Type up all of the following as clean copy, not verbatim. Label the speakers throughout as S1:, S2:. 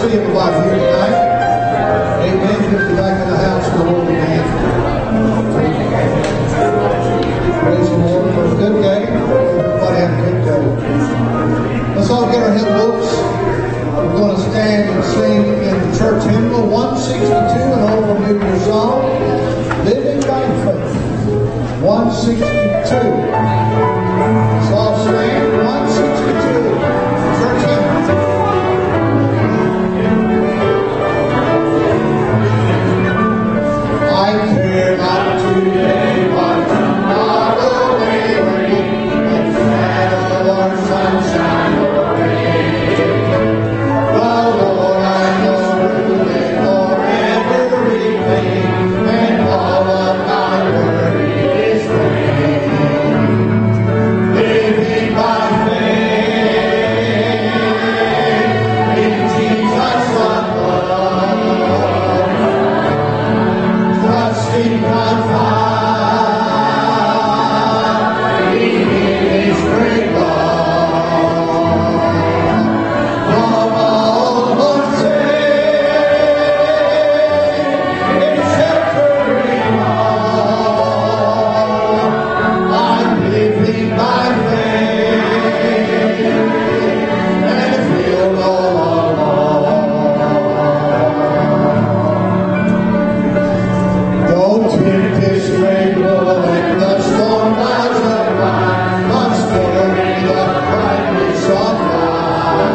S1: see everybody here tonight. Amen. Good to be back in the house of the Lord again. Praise the Lord. It was a good day. Everybody had a good day. Let's all get our hymn books. We're going to stand and sing in the church hymnal 162, an old familiar song, Living by Faith. 162. Let's all stand. 162. Church hymnal. I care not today what tomorrow may bring, and shadow or sunshine or rain. The Lord I know ruleth forever everything, and all of thy word is vain. Living by faith in Jesus above, trusting God in His great love. From all unsaved and sheltering all, I'm living by faith and feel all alone. Though tempest tremble and the storm clouds arise, I'm still in the brightness of light.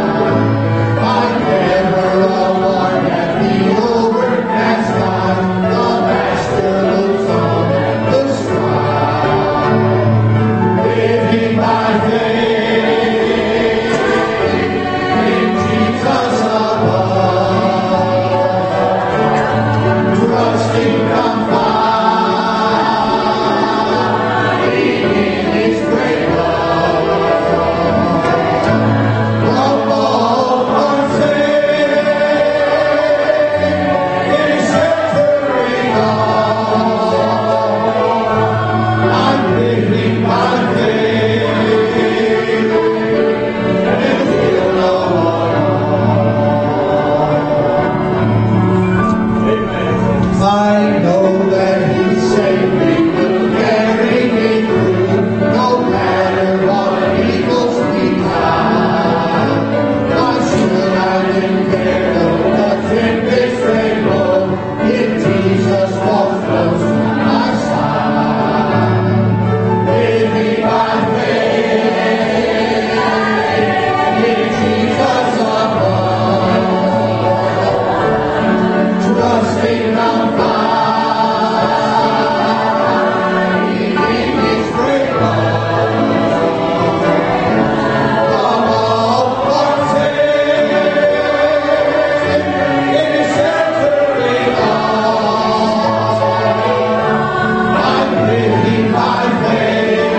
S1: I never alarmed at the overcast sky. The Master looks on at the sky. Living by faith in Jesus above, trusting confiding in His great love. From all unsaved and sheltering all, I'm living by faith and feel no alone. I know that He saved me, will carry me through, no matter what evils behind. Why should I compare the tempest tremble if Jesus walks close to my side? Living by faith in Jesus above, trusting confiding in His great love. From all unsaved and sheltering all, I'm living by faith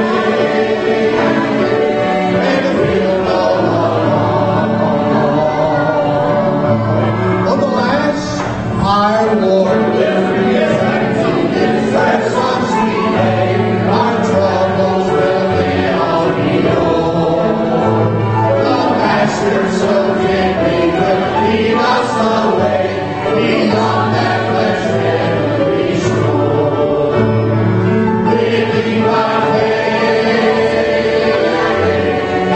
S1: and feel no alone. On the last high Lord will react to His last on sweet day. Our troubles will then all be o'er. The Master so gently will lead us away beyond that blessed heavenly shore. Living by faith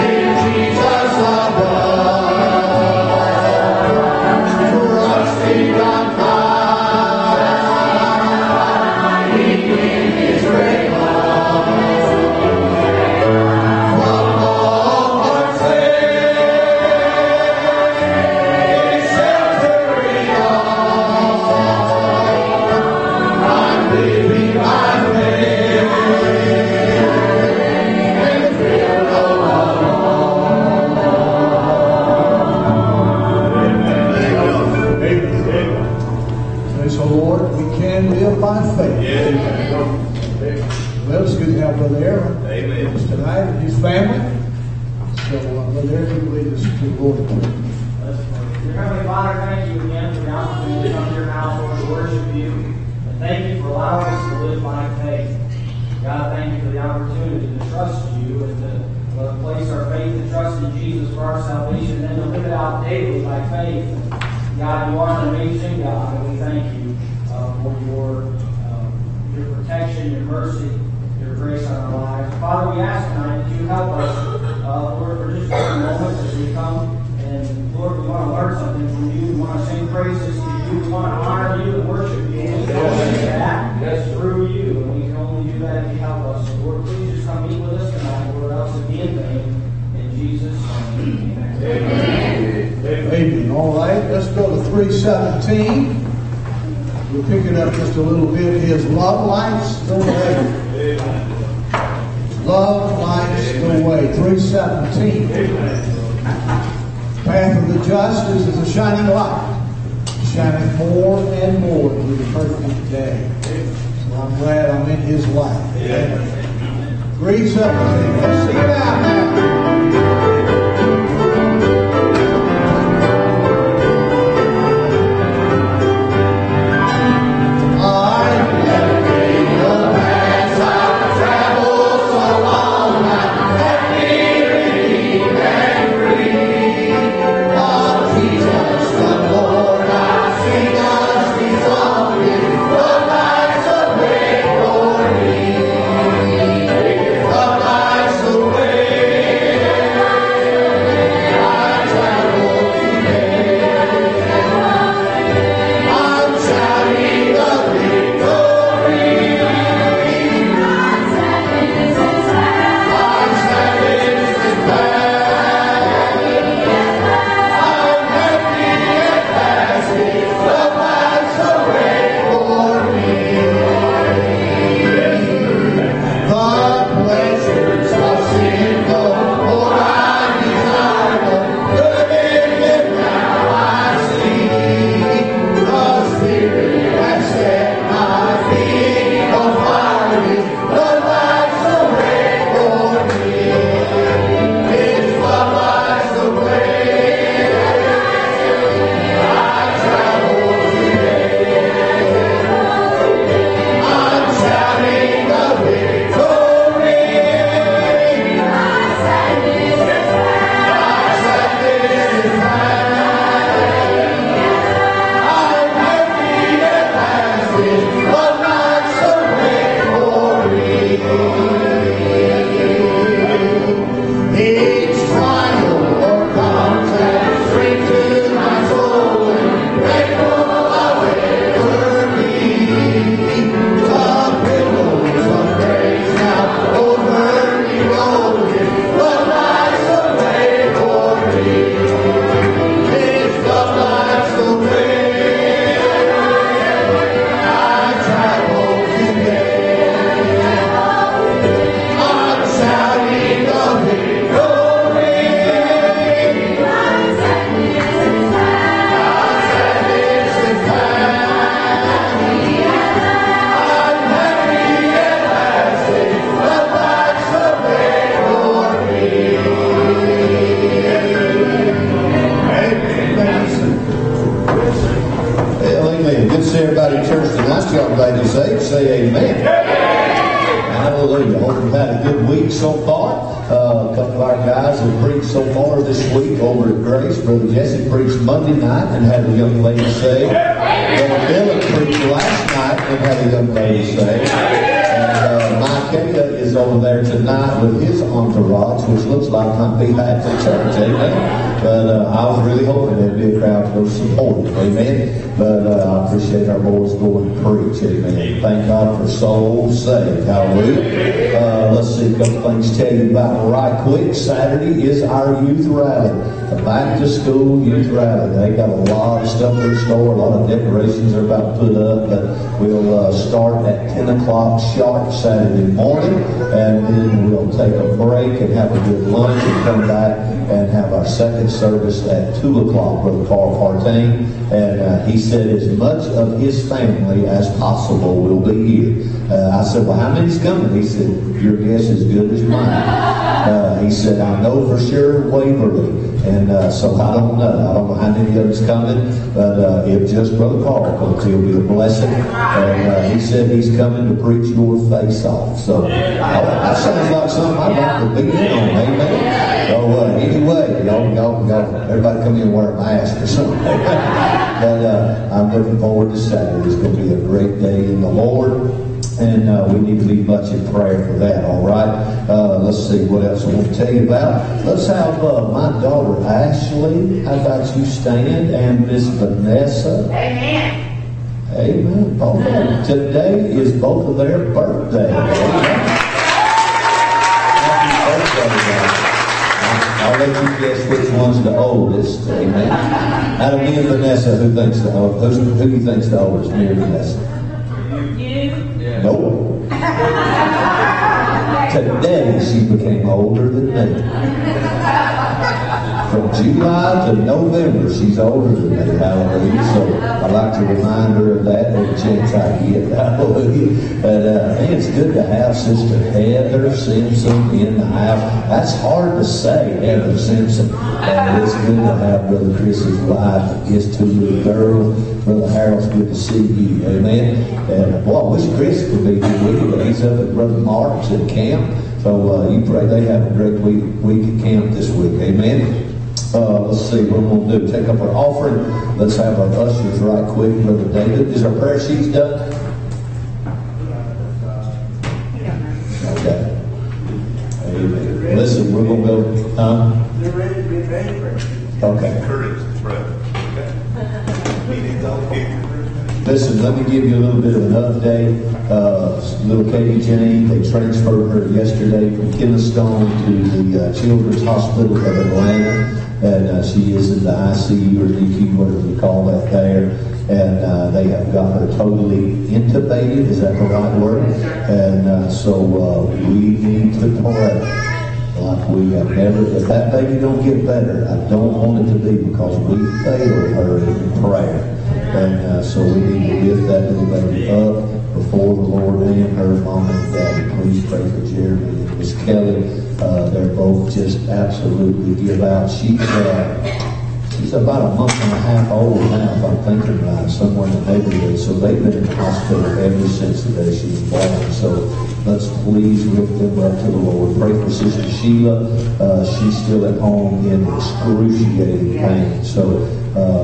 S1: in Jesus above, trusting confiding in His great love. From all unsaved and sheltering all, I'm living by faith and feel no alone. Praise the Lord. We can live by faith. Well, it's good to have Brother Aaron with us tonight and his family. So, Brother Aaron, will lead us to the Lord in prayer.
S2: Dear Heavenly Father, thank you again for the opportunity to come to your house, Lord, to worship you. And thank you for allowing us to live by faith. God, thank you for the opportunity to trust you and to place our faith and trust in Jesus for our salvation, and then to live it out daily by faith. God, you are an amazing God, and we thank you for your protection, your mercy, your grace on our lives. Father, we ask tonight that you help us, Lord, for just a few moments as we come. And Lord, we want to learn something from you. We want to sing praises to you. We want to honor you and worship you. And we can only do that through you. And we can only do that if you help us. So Lord, please just come meet with us tonight, Lord, else it be in vain. In Jesus' name, amen.
S1: Amen. Amen. All right, let's go to 317. We'll pick it up just a little bit. His love lights the way. Love lights the way. 317. Path of the just is as a shining light, shining more and more through the perfect day. So I'm glad I'm in his light. 317. Let's sing it out now.
S3: Say amen. Hallelujah. Hope you've had a good week so far. A couple of our guys have preached so far this week over at Grace. Brother Jesse preached Monday night and had a young lady saved. Brother Bill preached last night and had a young lady saved. And Micaiah is over there tonight with his entourage, which looks like might be back to church. Amen. But I was really hoping there'd be a crowd to go support him. Amen. But I appreciate our boys going to preach. Amen. Thank God for souls saved. Hallelujah. Let's see a couple things to tell you about right quick. Saturday is our youth rally. The back to school youth rally. They got a lot of stuff in store. A lot of decorations are about to put up. But we'll start at 10 o'clock sharp Saturday morning. And then we'll take a break and have a good lunch and come back and have our second service at 2 o'clock. Brother Carl Partain. And he said as much of his family as possible will be here. I said, well, how many's coming? He said, your guess is good as mine. He said, I know for sure Waverly. And so I don't know how many of us coming, but if just Brother Carl comes, he'll be a blessing. And he said he's coming to preach your face off. So that sounds like something I'd like to be in on. Amen. Anyway, y'all, everybody come in and wear a mask or something. But I'm looking forward to Saturday. It's going to be a great day in the Lord. And we need to be much in prayer for that, all right? Let's see what else I want to tell you about. Let's have my daughter Ashley. How about you stand? And Miss Vanessa.
S4: Amen.
S3: Amen. Okay. Today is both of their birthdays. Happy birthday, guys. I'll let you guess which one's the oldest. Amen. Out of me and Vanessa, who do you think's the oldest? Me or Vanessa?
S4: You?
S3: Nope. Today she became older than me. From July to November, she's older than me. Hallelujah. So I like to remind her of that every chance I get. Hallelujah. But it's good to have Sister Heather Simpson in the house. That's hard to say, Heather Simpson. And it's good to have Brother Chris's wife, his two little girls. Brother Harold's good to see you. Amen. And boy, I wish Chris could be here with you, but he's up at Brother Mark's at camp. So you pray they have a great week at camp this week. Amen. Let's see what we'll do. Take up our offering. Let's have our ushers right quick. Brother David, is our prayer sheets done? Okay. Amen. Listen, we're going to go.
S5: They're ready to be ready for
S3: Okay.
S5: Encourage the brother.
S3: Listen, let me give you a little bit of an update. Little Katie Jane, they transferred her yesterday from Kennestone to the Children's Hospital of Atlanta. And she is in the ICU or NICU, whatever you call that there. And they have got her totally intubated. Is that the right word? And so we need to pray. Like we have never, if that baby don't get better, I don't want it to be because we failed her in prayer. And so we need to lift that little baby up before the Lord and her mom and daddy. Please pray for Jeremy and Miss Kelly. They're both just absolutely give out. She's about a month and a half old now, if I'm thinking right, somewhere in the neighborhood. So they've been in the hospital ever since the day she was born. So let's please lift them up to the Lord. Pray for Sister Sheila. She's still at home in excruciating pain. So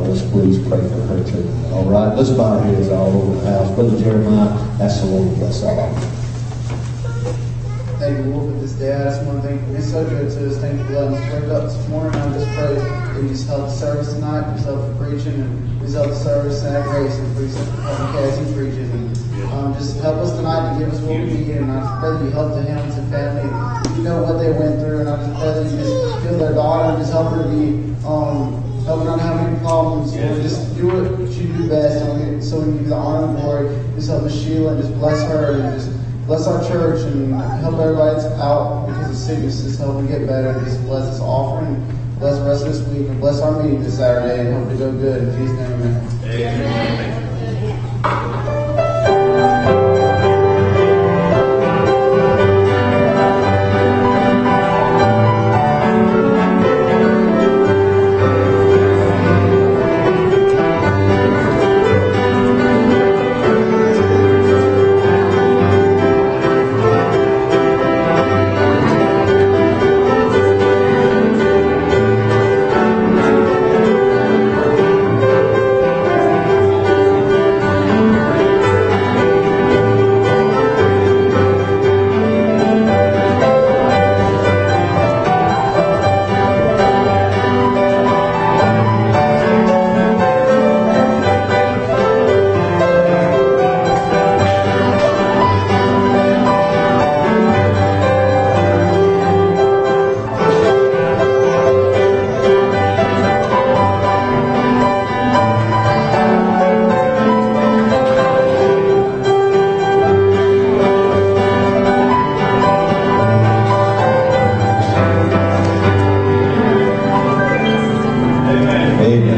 S3: let's please pray for her too. All right, let's bow our heads all over the house. Brother Jeremiah, ask the Lord to bless all.
S6: Thank you, Lord, for this day. I just want to thank you. It's so good to us. Thank you for letting us wake up this morning. I just pray that you just help the service tonight, just help the preaching, and just help the service and grace, and please help Cassie preaching. And just help us tonight to give us what we need. And I pray that you help the Hamilton and family. You know what they went through, and I just pray that you just heal their daughter and just help her to be, help her not have any problems. Or just do what you do best, and so we can give you the honor and glory. Just help Miss Sheila and just bless her and just bless our church and help everybody that's out because of sickness. Just help them get better. And just bless this offering, bless the rest of this week, and bless our meeting this Saturday, and hope to go good. In Jesus' name, amen.
S5: Amen.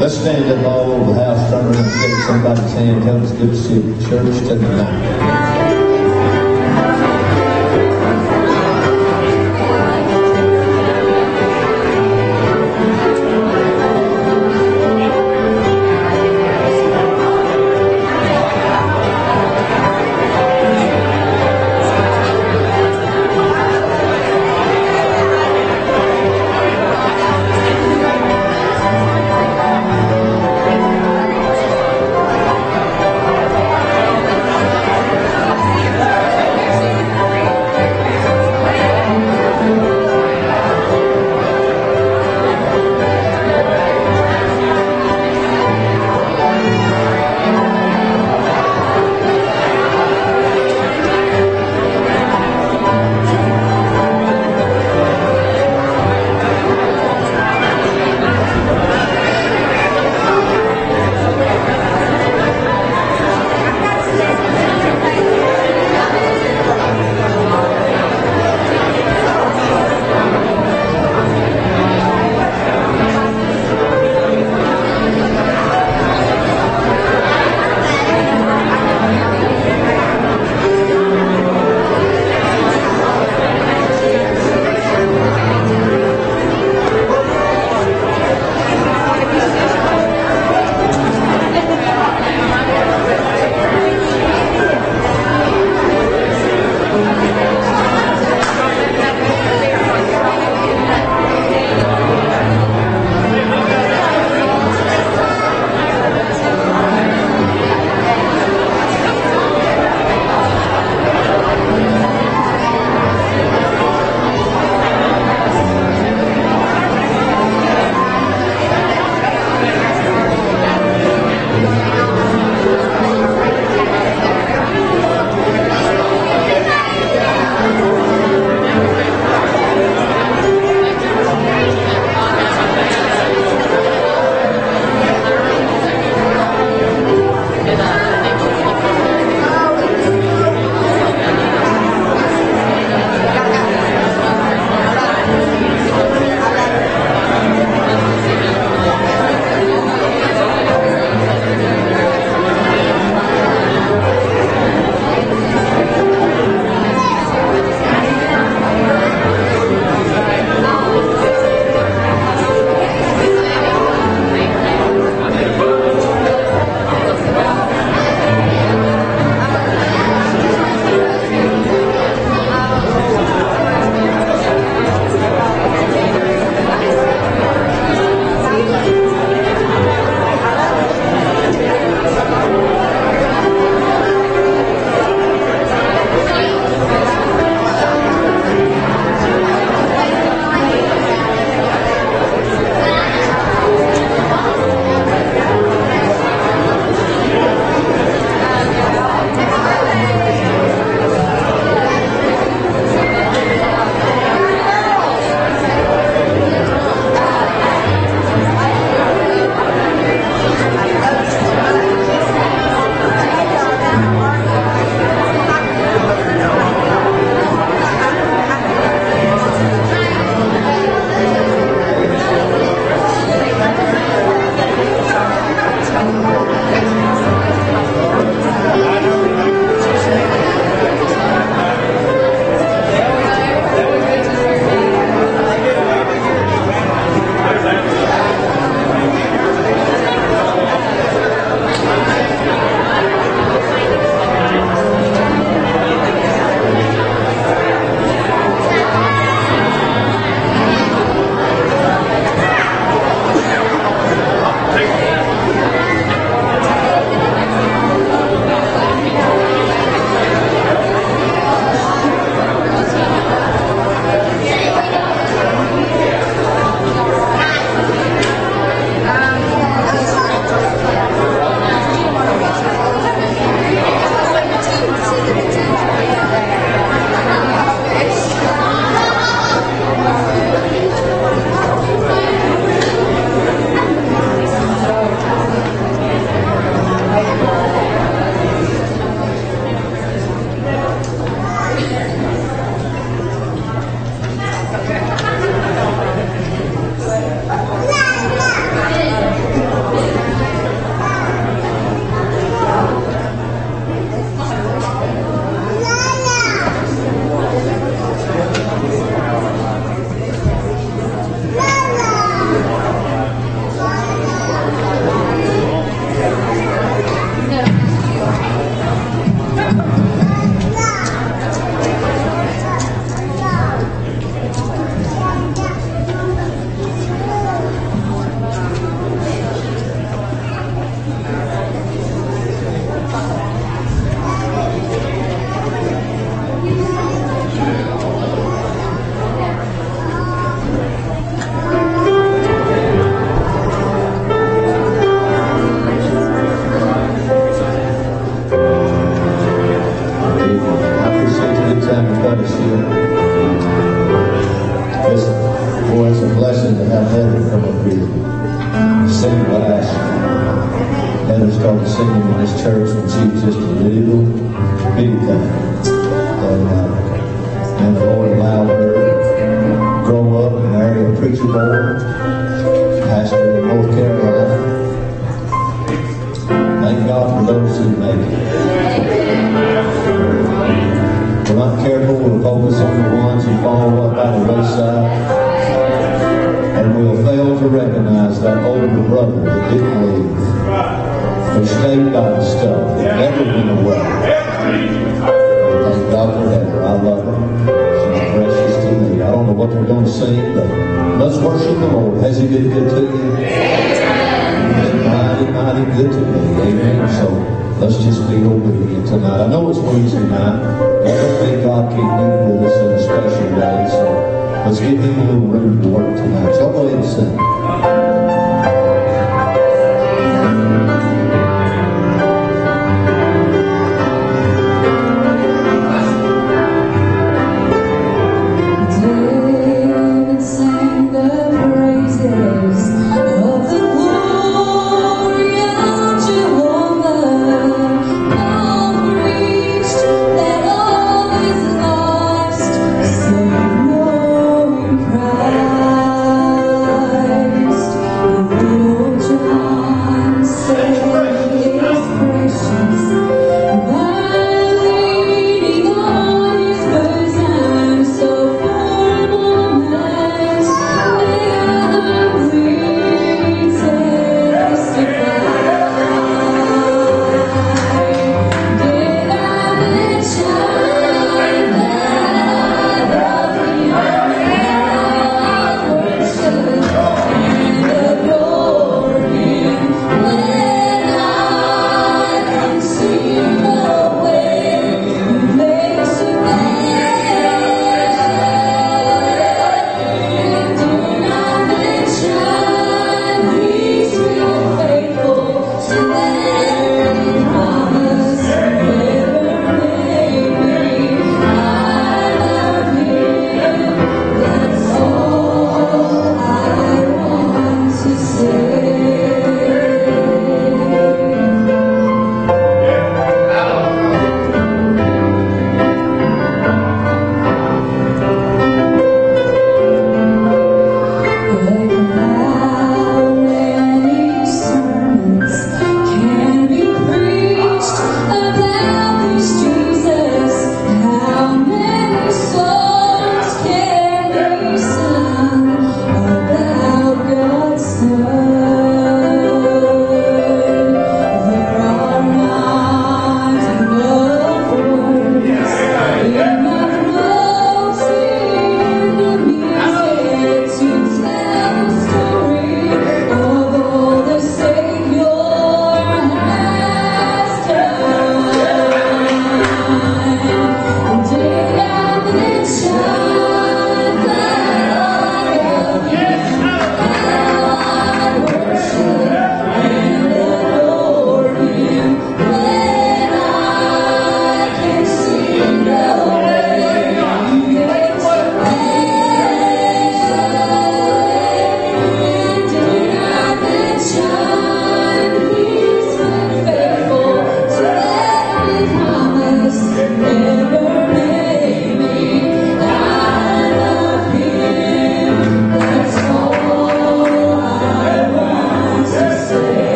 S3: Let's stand up all over the house, turn around and shake somebody's hand, tell them it's good to see you at church tonight. started singing in this church when she was just a little bitty thing. And the Lord allowed her to grow up and marry a preacher boy, pastor in North Carolina. Thank God for those who make it. We're not careful to focus on the ones who fall up by the wayside. And we'll fail to recognize that older brother that didn't leave, who stayed by the stuff, that never went away. Thank God for Heather. I love her. She's precious to me. I don't know what they're going to sing, but let's worship the Lord. Has He been good to you? He's been mighty, mighty good to me. Amen. So let's just be obedient tonight. I know it's Wednesday night, but I think God can move with us in a special way. So let's give Him a little room to work tonight. So I'll go ahead and sing.
S7: Cry.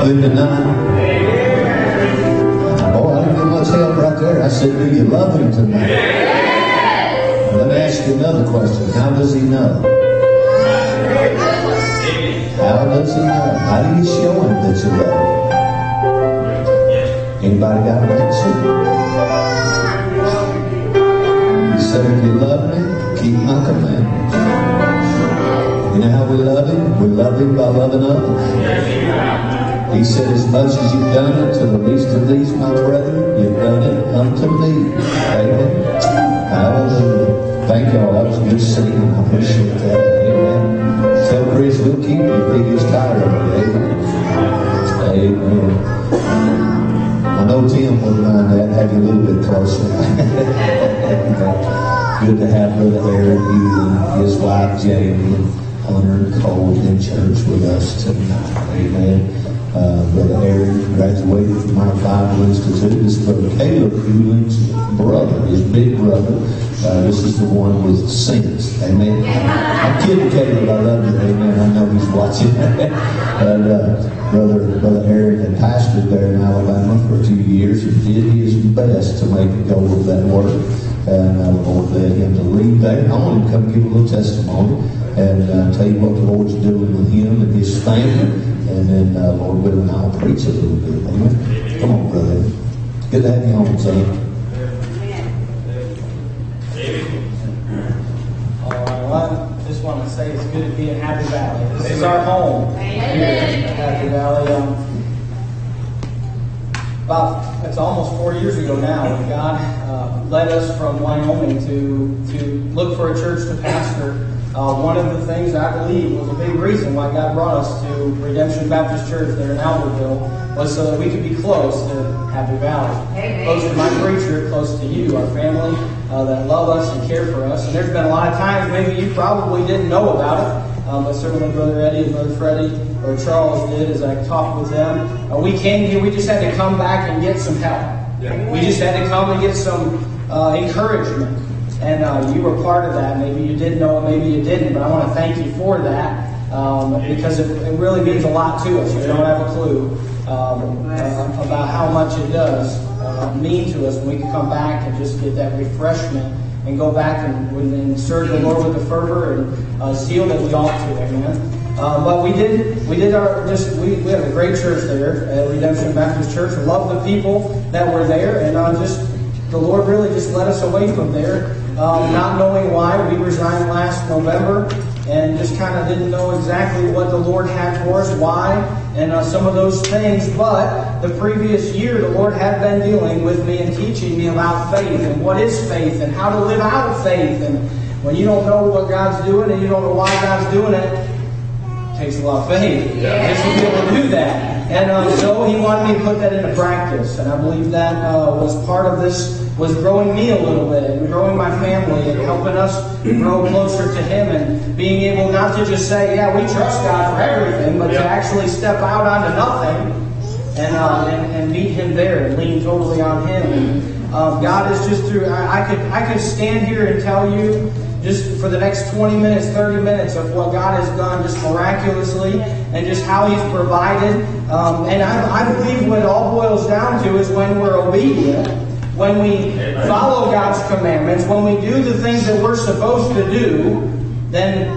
S3: good tonight? Boy, I didn't get much help right there. I said, do you love him tonight? Let me ask you another question. How does he know? How does he know? How do you show him that you love him? Anybody got an answer? He said, if you love me, keep my commandments. You know how we love him? We love him by loving others. He said, as much as you've done it to the least of these, my brethren, you've done it unto me. Amen. Hallelujah. Thank y'all. That was good singing. I appreciate that. Amen. Tell Chris we'll keep you if he gets tired of it. Amen. Amen. I know Tim wouldn't mind that. Have you a little bit closer. Good to have Brother Aaron, you and his wife Jamie, and Hunter and Cole in church with us tonight. Amen. Brother Aaron graduated from our Bible Institute. This is Brother Caleb Ewing's brother, his big brother. This is the one with sense. Amen. I'm kidding, Caleb. I love you. Amen. I know he's watching. Brother Aaron had pastored there in Alabama for a few years and did his best to make a go of that work. And the Lord led him to lead there. I want him to come give a little testimony and tell you what the Lord's doing with him and his family. And then, Lord willing, I'll preach a little bit. Amen. Come on, brother. Good to have you home, son.
S2: All right, well, I just want to say it's good to be in Happy Valley. This is our home here in Happy Valley. It's almost 4 years ago now when God led us from Wyoming to look for a church to pastor. One of the things I believe was a big reason why God brought us to Redemption Baptist Church there in Albertville was so that we could be close to Happy Valley. Close to my preacher, close to you, our family that love us and care for us. And there's been a lot of times maybe you probably didn't know about it, but certainly Brother Eddie and Brother Freddie or Charles did as I talked with them. We came here, we just had to come back and get some help. We just had to come and get some encouragement. And you were part of that. Maybe you did know it, maybe you didn't, but I want to thank you for that because it really means a lot to us. You don't have a clue about how much it does mean to us when we can come back and just get that refreshment and go back and serve the Lord with the fervor and zeal that we ought to. Amen. But we have a great church there at Redemption Baptist Church. We love the people that were there, and the Lord really just led us away from there. Not knowing why. We resigned last November and just kind of didn't know exactly what the Lord had for us, why, and some of those things. But the previous year, the Lord had been dealing with me and teaching me about faith and what is faith and how to live out of faith. And when you don't know what God's doing and you don't know why God's doing it, it takes a lot of faith just to be able to do that. And so He wanted me to put that into practice. And I believe that was part of this, was growing me a little bit and growing my family and helping us grow closer to Him and being able not to just say, yeah, we trust God for everything, but to actually step out onto nothing and meet Him there and lean totally on Him. And God is just through, I could stand here and tell you just for the next 20 minutes, 30 minutes of what God has done just miraculously and just how He's provided. And I believe what it all boils down to is when we're obedient, when we follow God's commandments, when we do the things that we're supposed to do, then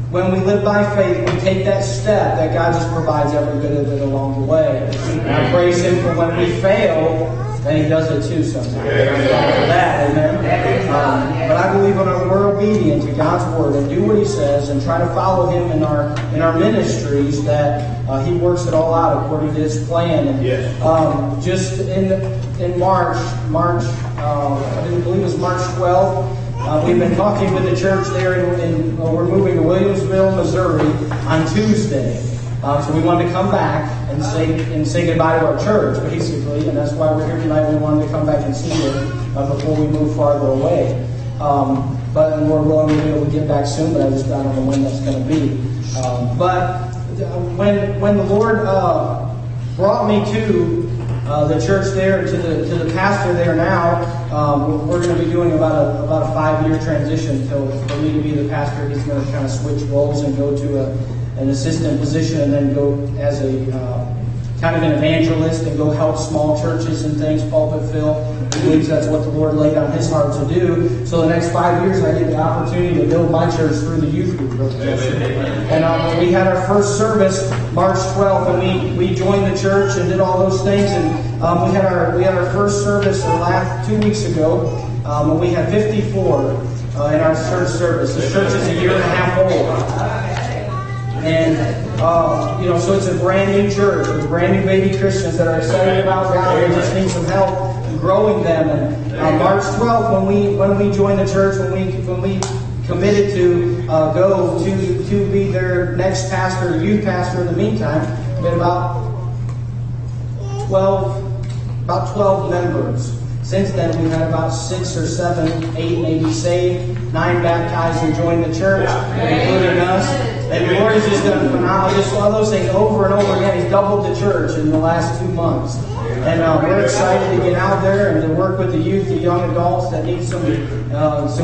S2: when we live by faith, we take that step that God just provides every bit of it along the way. And I praise Him for when we fail, then He does it too sometimes. I'm glad for that, amen. But I believe when we're obedient to God's word and do what He says and try to follow Him in our ministries, that He works it all out according to His plan. And just in March, I didn't believe it was March 12th. We've been talking with the church there, we're moving to Williamsville, Missouri on Tuesday. So we wanted to come back and say goodbye to our church, basically, and that's why we're here tonight. We wanted to come back and see you before we move farther away. But we're willing to be able to get back soon, but I just don't know when that's going to be. But when the Lord brought me to the church there, to the pastor there now, we're going to be doing about a 5-year transition for me to be the pastor. He's going to kind of switch roles and go to an assistant position and then go as kind of an evangelist and go help small churches and things, pulpit fill. He believes that's what the Lord laid on his heart to do. So the next 5 years, I get the opportunity to build my church through the youth group. And we had our first service March 12th, and we joined the church and did all those things. And we had our first service last 2 weeks ago, and we had 54 in our church service. The church is a year and a half old. And, so it's a brand new church with brand new baby Christians that are excited about God. They just need some help growing them. And March 12th, when we joined the church, when we committed to go to be their next pastor, youth pastor in the meantime, we had about 12 members. Since then, we've had about 6 or 7, 8 maybe saved, 9 baptized and joined the church, including us. And the Lord has just done phenomenal. Just one of those things over and over again. He's doubled the church in the last 2 months. And we're excited to get out there and to work with the youth, the young adults that need some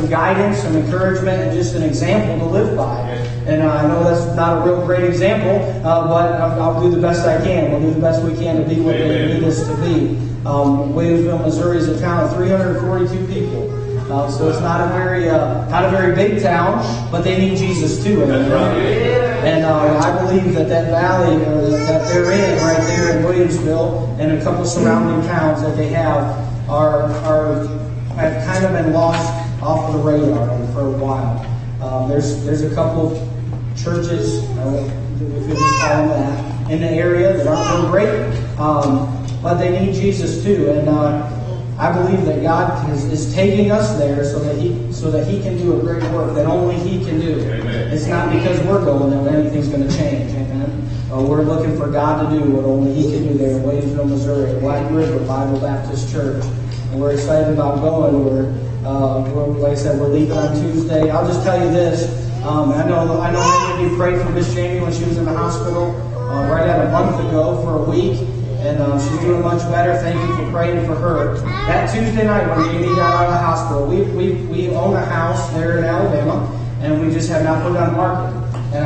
S2: guidance, some encouragement, and just an example to live by. And I know that's not a real great example, but I'll do the best I can. We'll do the best we can to be what they need us to be. Williamsville, Missouri is a town of 342 people. So it's not a very big town, but they need Jesus too. And I believe that valley that they're in right there in Williamsville and a couple surrounding towns that they have have kind of been lost off of the radar for a while. There's a couple of churches, if you just call them that, in the area that aren't real great, but they need Jesus too. And I believe that God is taking us there so that He can do a great work that only He can do. Amen. It's not because we're going there that anything's going to change. Amen. We're looking for God to do what only He can do there in Williamsville, Missouri, at WED River Bible Baptist Church. And we're excited about going. We're like I said, we're leaving on Tuesday. I'll just tell you this. I know many of you prayed for Miss Jamie when she was in the hospital right at a month ago for a week. And she's doing much better. Thank you for praying for her. That Tuesday night when Jamie got out of the hospital, we own a house there in Alabama, and we just have not put it on the market. And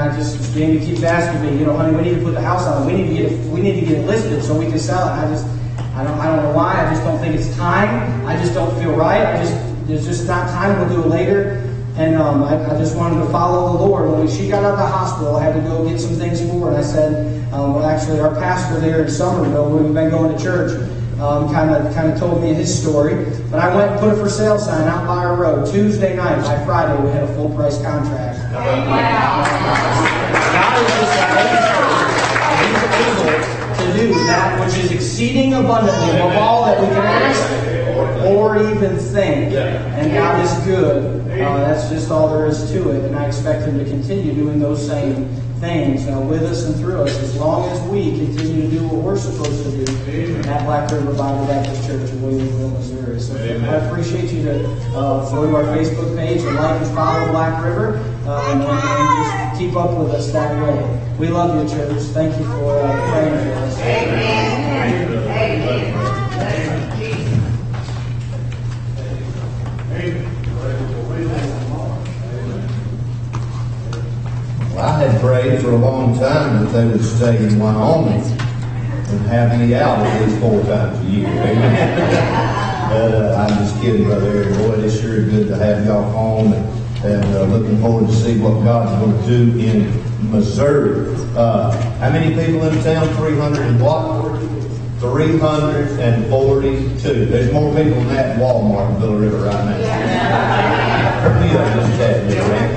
S2: Jamie keeps asking me, honey, we need to put the house on. We need to get it listed so we can sell it. I don't know why. I just don't think it's time. I just don't feel right. There's just not time. We'll do it later. And I just wanted to follow the Lord. When she got out of the hospital, I had to go get some things for her. And I said, actually, our pastor there in Somerville, where we've been going to church, kind of told me his story. But I went and put a for sale sign out by our road. Tuesday night, by Friday, we had a full price contract. Wow. God is just able to do that which is exceeding abundantly above all that we can ask or even think. And God is good. That's just all there is to it. And I expect Him to continue doing those same things with us and through us as long as we continue to do what we're supposed to do at Black River Bible Baptist Church in Williamsville, Missouri. So I appreciate you to go to our Facebook page and like and follow Black River and just keep up with us that way. We love you, church. Thank you for praying for us.
S4: Amen.
S3: Well, I had prayed for a long time that they would stay in Wyoming and have me out at least 4 times a year. Amen. I'm just kidding, Brother Eric. Boy, it's sure good to have y'all home and looking forward to see what God's going to do in Missouri. How many people in town? 300 and what? 342. There's more people than that in Walmart in Villa River right now. Yeah, just that, right?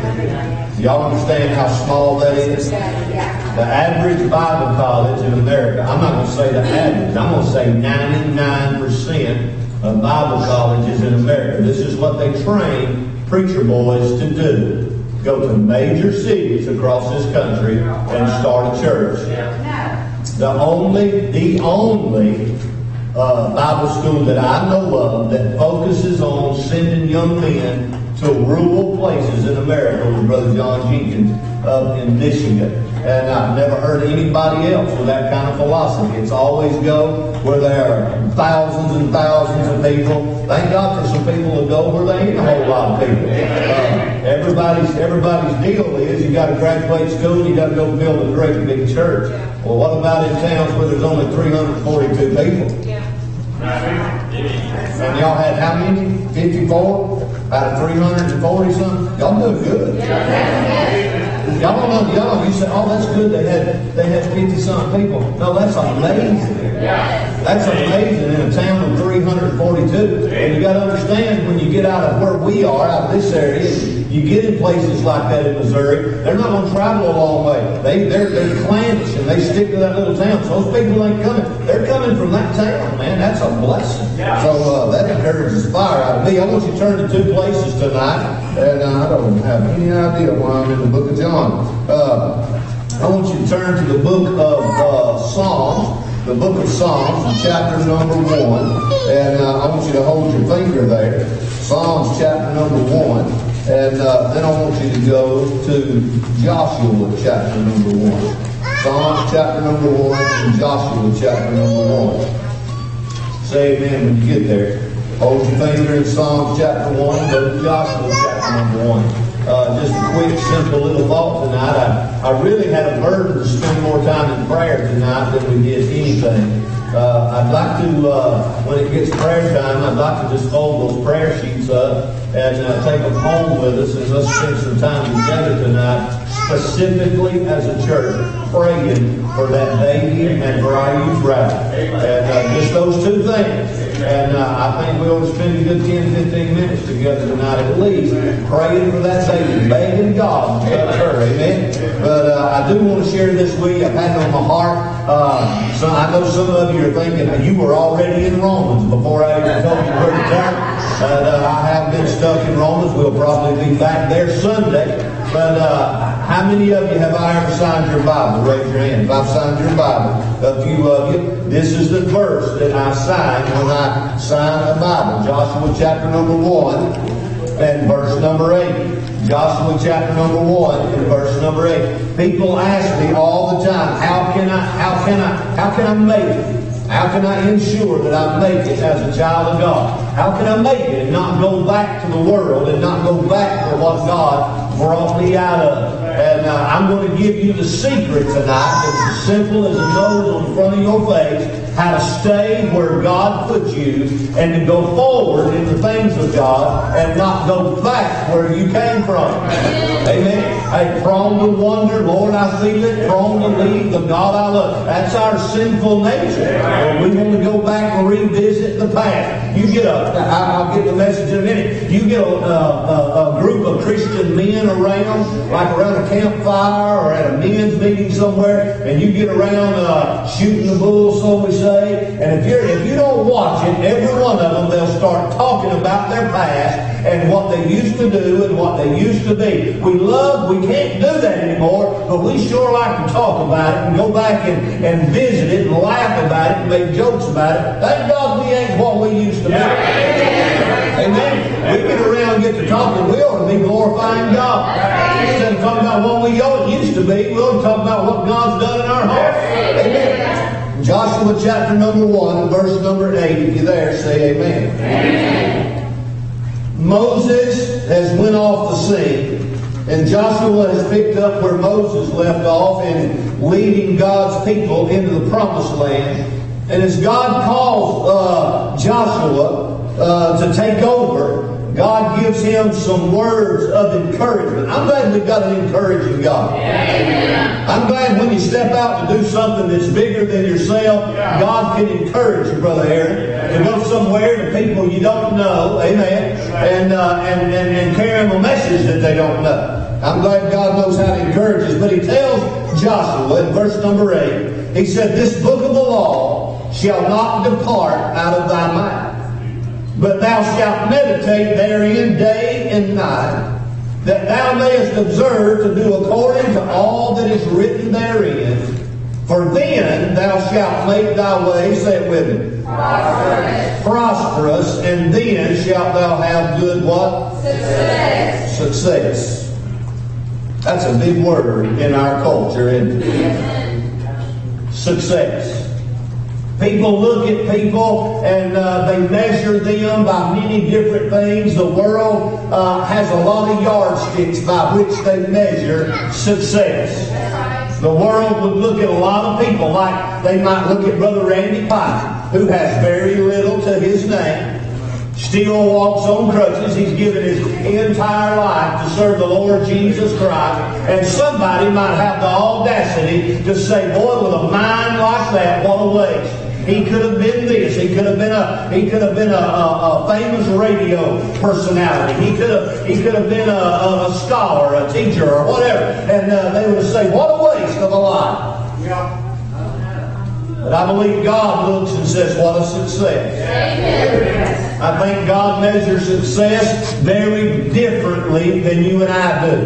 S3: Y'all understand how small that is? The average Bible college in America, I'm not going to say the average, I'm going to say 99% of Bible colleges in America. This is what they train preacher boys to do. Go to major cities across this country and start a church. The only Bible school that I know of that focuses on sending young men to rural places in America was Brother John Jenkins up in Michigan. And I've never heard anybody else with that kind of philosophy. It's always go where there are thousands and thousands of people. Thank God for some people to go where there ain't a whole lot of people. Every everybody's deal is you got to graduate school and you got to go build a great big church. Well, what about in towns where there's only 342 people? And y'all had how many? 54 out of 340 something? Y'all doing good. Y'all don't know, you say, oh, that's good. They had 50 something people. No, that's amazing. That's amazing in a town of 342. And you got to understand, when you get out of where we are, out of this area, you get in places like that in Missouri, they're not going to travel a long way. They're clannish and they stick to that little town. So those people ain't coming. They're coming from that town, man. That's a blessing. So that encourages fire out of me. I want you to turn to two places tonight. And I don't have any idea why I'm in the book of John. I want you to turn to the book of Psalms. The book of Psalms, chapter number 1. And I want you to hold your finger there. Psalms chapter number 1. And then I want you to go to Joshua chapter number 1. Psalms chapter number 1 and Joshua chapter number 1. Say amen when you get there. Hold your finger in Psalms chapter 1. Go to Joshua chapter number 1. Just a quick, simple little thought tonight. I really had a burden to spend more time in prayer tonight than we did anything. I'd like to, when it gets prayer time, I'd like to just fold those prayer sheets up and take them home with us and let's spend some time together tonight, specifically as a church, praying for that baby and for our youth rally. And just those two things. And I think we ought to spend a good 10, 15 minutes together tonight at least, praying for that baby, begging God to touch her. Amen. But I do want to share this week. I've had it on my heart. So I know some of you are thinking that you were already in Romans before I even told you where to turn. I have been stuck in Romans. We'll probably be back there Sunday. But how many of you have I ever signed your Bible? Raise your hand if I've signed your Bible. A few of you. This is the verse that I sign when I sign a Bible. Joshua chapter number 1 and verse number 8. Joshua chapter number 1 and verse number 8. People ask me all the time, how can I make it? How can I ensure that I make it as a child of God? How can I make it and not go back to the world and not go back for what God brought me out of? And I'm going to give you the secret tonight. It's as simple as a nose on the front of your face. How to stay where God put you and to go forward in the things of God and not go back where you came from. Amen. Hey, prone to wonder, Lord, I feel it. Prone to leave the God I love. That's our sinful nature. We want to go back and revisit the past. You get I'll get the message in a minute. You get a group of Christian men around, like around a campfire or at a men's meeting somewhere, and you get around shooting the bull, so we say. And if you don't watch it, every one of them, they'll start talking about their past and what they used to do and what they used to be. We can't do that anymore, but we sure like to talk about it and go back and visit it and laugh about it and make jokes about it. Thank God we ain't what we used to be. Amen. We get around and get to talking, we ought to be glorifying God. Instead of talking about what we used to be, we ought to talk about what God's done in our hearts. Amen. Joshua chapter number 1, verse number 8. If you're there, say amen. Amen. Moses has went off the scene, and Joshua has picked up where Moses left off in leading God's people into the promised land. And as God calls Joshua to take over, God gives him some words of encouragement. I'm glad we've got an encouraging God. I'm glad when you step out to do something that's bigger than yourself, God can encourage you, Brother Aaron, to go somewhere to people you don't know, amen, and carry them a message that they don't know. I'm glad God knows how to encourage us. But he tells Joshua in verse number 8, he said, "This book of the law shall not depart out of thy mouth, but thou shalt meditate therein day and night, that thou mayest observe to do according to all that is written therein. For then thou shalt make thy way," say it with me, prosperous, and then shalt thou have good what? Success. That's a big word in our culture, isn't it? Success. People look at people and they measure them by many different things. The world has a lot of yardsticks by which they measure success. The world would look at a lot of people like they might look at Brother Randy Pike, who has very little to his name, still walks on crutches. He's given his entire life to serve the Lord Jesus Christ. And somebody might have the audacity to say, boy, with a mind like that, what a waste. He could have been this. He could have been a famous radio personality. He could have been a scholar, a teacher, or whatever. And they would say, what a waste of a life.
S2: Yeah.
S3: But I believe God looks and says, what a success.
S4: Amen.
S3: I think God measures success very differently than you and I do.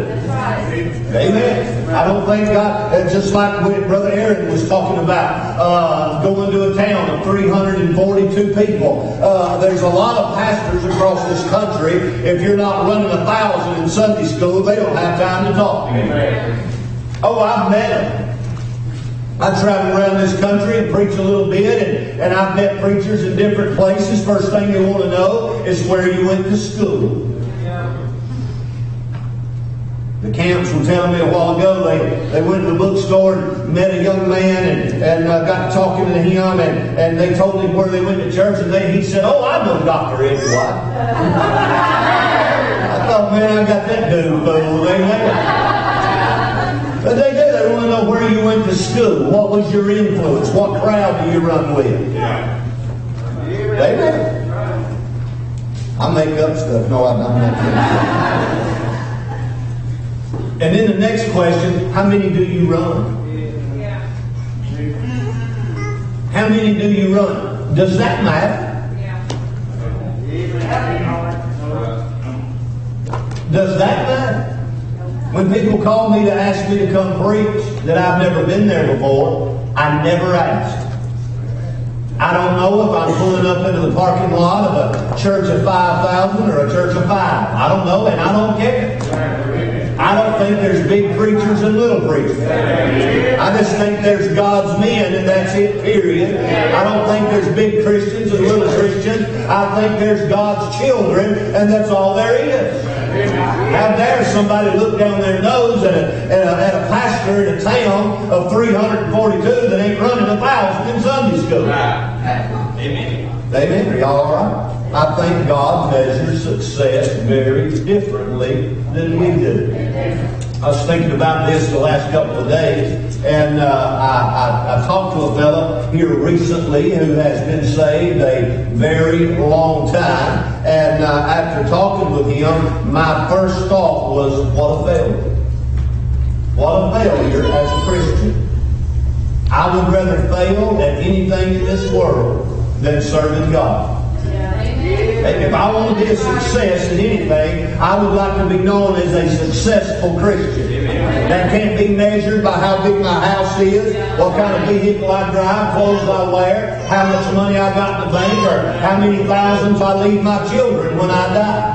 S3: Amen. I don't think God, just like when Brother Aaron was talking about going to a town of 342 people. There's a lot of pastors across this country. If you're not running 1,000 in Sunday school, they don't have time to talk to you. Oh, I've met them. I travel around this country and preach a little bit, and I've met preachers in different places. First thing they want to know is where you went to school. The camps were telling me a while ago they went to the bookstore and met a young man and got talking to him, and they told him where they went to church, and he said, oh, I know Dr. Ed White. I thought, man, I got that dude fooled. But they do. They want to know where you went to school. What was your influence? What crowd do you run with? Amen. I make up stuff. No, I'm not making up. And then the next question, how many do you run? How many do you run? Does that matter? Does that matter? When people call me to ask me to come preach that I've never been there before, I never asked. I don't know if I'm pulling up into the parking lot of a church of 5,000 or a church of 5. I don't know, and I don't care. I don't think there's big preachers and little preachers. I just think there's God's men, and that's it, period. I don't think there's big Christians and little Christians. I think there's God's children, and that's all there is. How dare somebody look down their nose at a pastor in a town of 342 that ain't running 1,000 in Sunday school? Amen. Amen. Are y'all all right? I think God measures success very differently than we do. I was thinking about this the last couple of days, and I talked to a fellow here recently who has been saved a very long time, and after talking with him, my first thought was, what a failure. What a failure as a Christian. I would rather fail at anything in this world than serving God. If I want to be a success in anything, I would like to be known as a successful Christian. That can't be measured by how big my house is, what kind of vehicle I drive, clothes I wear, how much money I got in the bank, or how many thousands I leave my children when I die.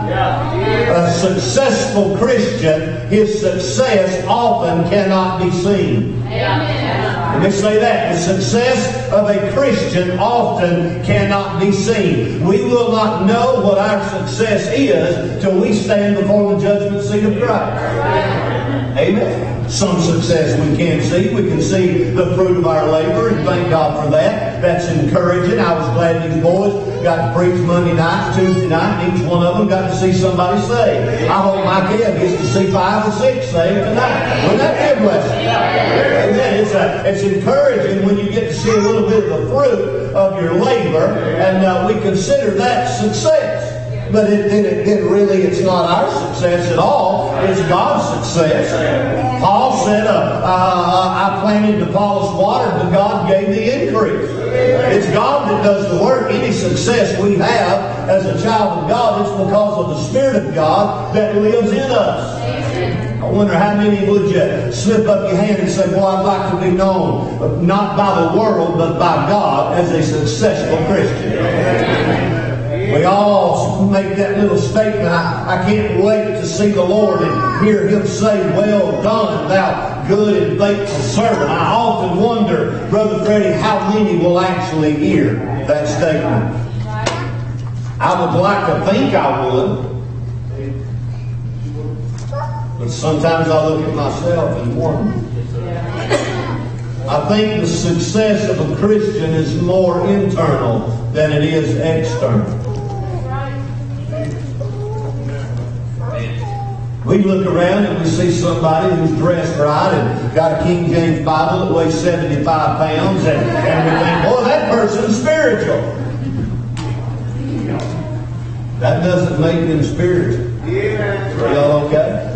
S3: A successful Christian, his success often cannot be seen. Let me say that. The success of a Christian often cannot be seen. We will not know what our success is till we stand before the judgment seat of Christ. Amen. Some success we can't see. We can see the fruit of our labor, and thank God for that. That's encouraging. I was glad these boys got to preach Monday nights, Tuesday night, and each one of them got to see somebody saved. I hope my kid gets to see 5 or 6 saved tonight. Wouldn't that be a blessing? Amen. It's encouraging when you get to see a little bit of the fruit of your labor, and we consider that success. But it's not our success at all. It's God's success. Paul said, I planted to Apollos water, but God gave the increase. It's God that does the work. Any success we have as a child of God, it's because of the Spirit of God that lives in us. I wonder how many would you slip up your hand and say, boy, I'd like to be known, not by the world, but by God as a successful Christian. We all make that little statement. I can't wait to see the Lord and hear Him say, well done, thou good and faithful servant. I often wonder, Brother Freddie, how many will actually hear that statement? I would like to think I would. But sometimes I look at myself and wonder. I think the success of a Christian is more internal than it is external. We look around and we see somebody who's dressed right and got a King James Bible that weighs 75 pounds and we think, boy, that person's spiritual. That doesn't make them spiritual. Are y'all okay?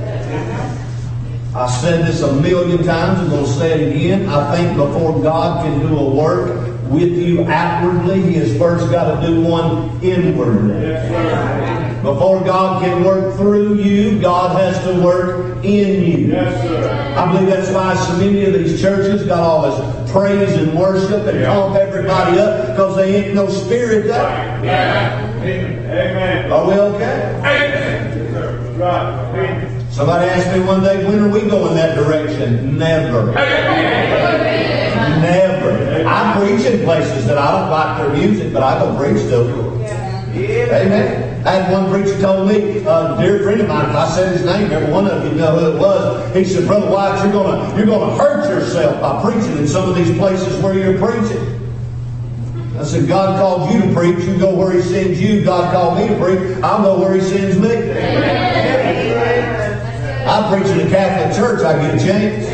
S3: I've said this a million times. I'm going to say it again. I think before God can do a work with you outwardly, He has first got to do one inwardly. Before God can work through you, God has to work in you. I believe that's why so many of these churches got all this praise and worship and pump everybody up, because they ain't no spirit there.
S5: Amen.
S3: Are we okay?
S5: Amen. Right.
S3: Somebody asked me one day, when are we going that direction? Never. Never. I preach in places that I don't like their music, but I go preach to them. Amen. I had one preacher told me, a dear friend of mine, if I said his name, every one of you know who it was. He said, Brother White, you're gonna hurt yourself by preaching in some of these places where you're preaching. I said, God called you to preach. You go where He sends you. God called me to preach. I'll go where He sends me. I preach in the Catholic Church. I get a chance.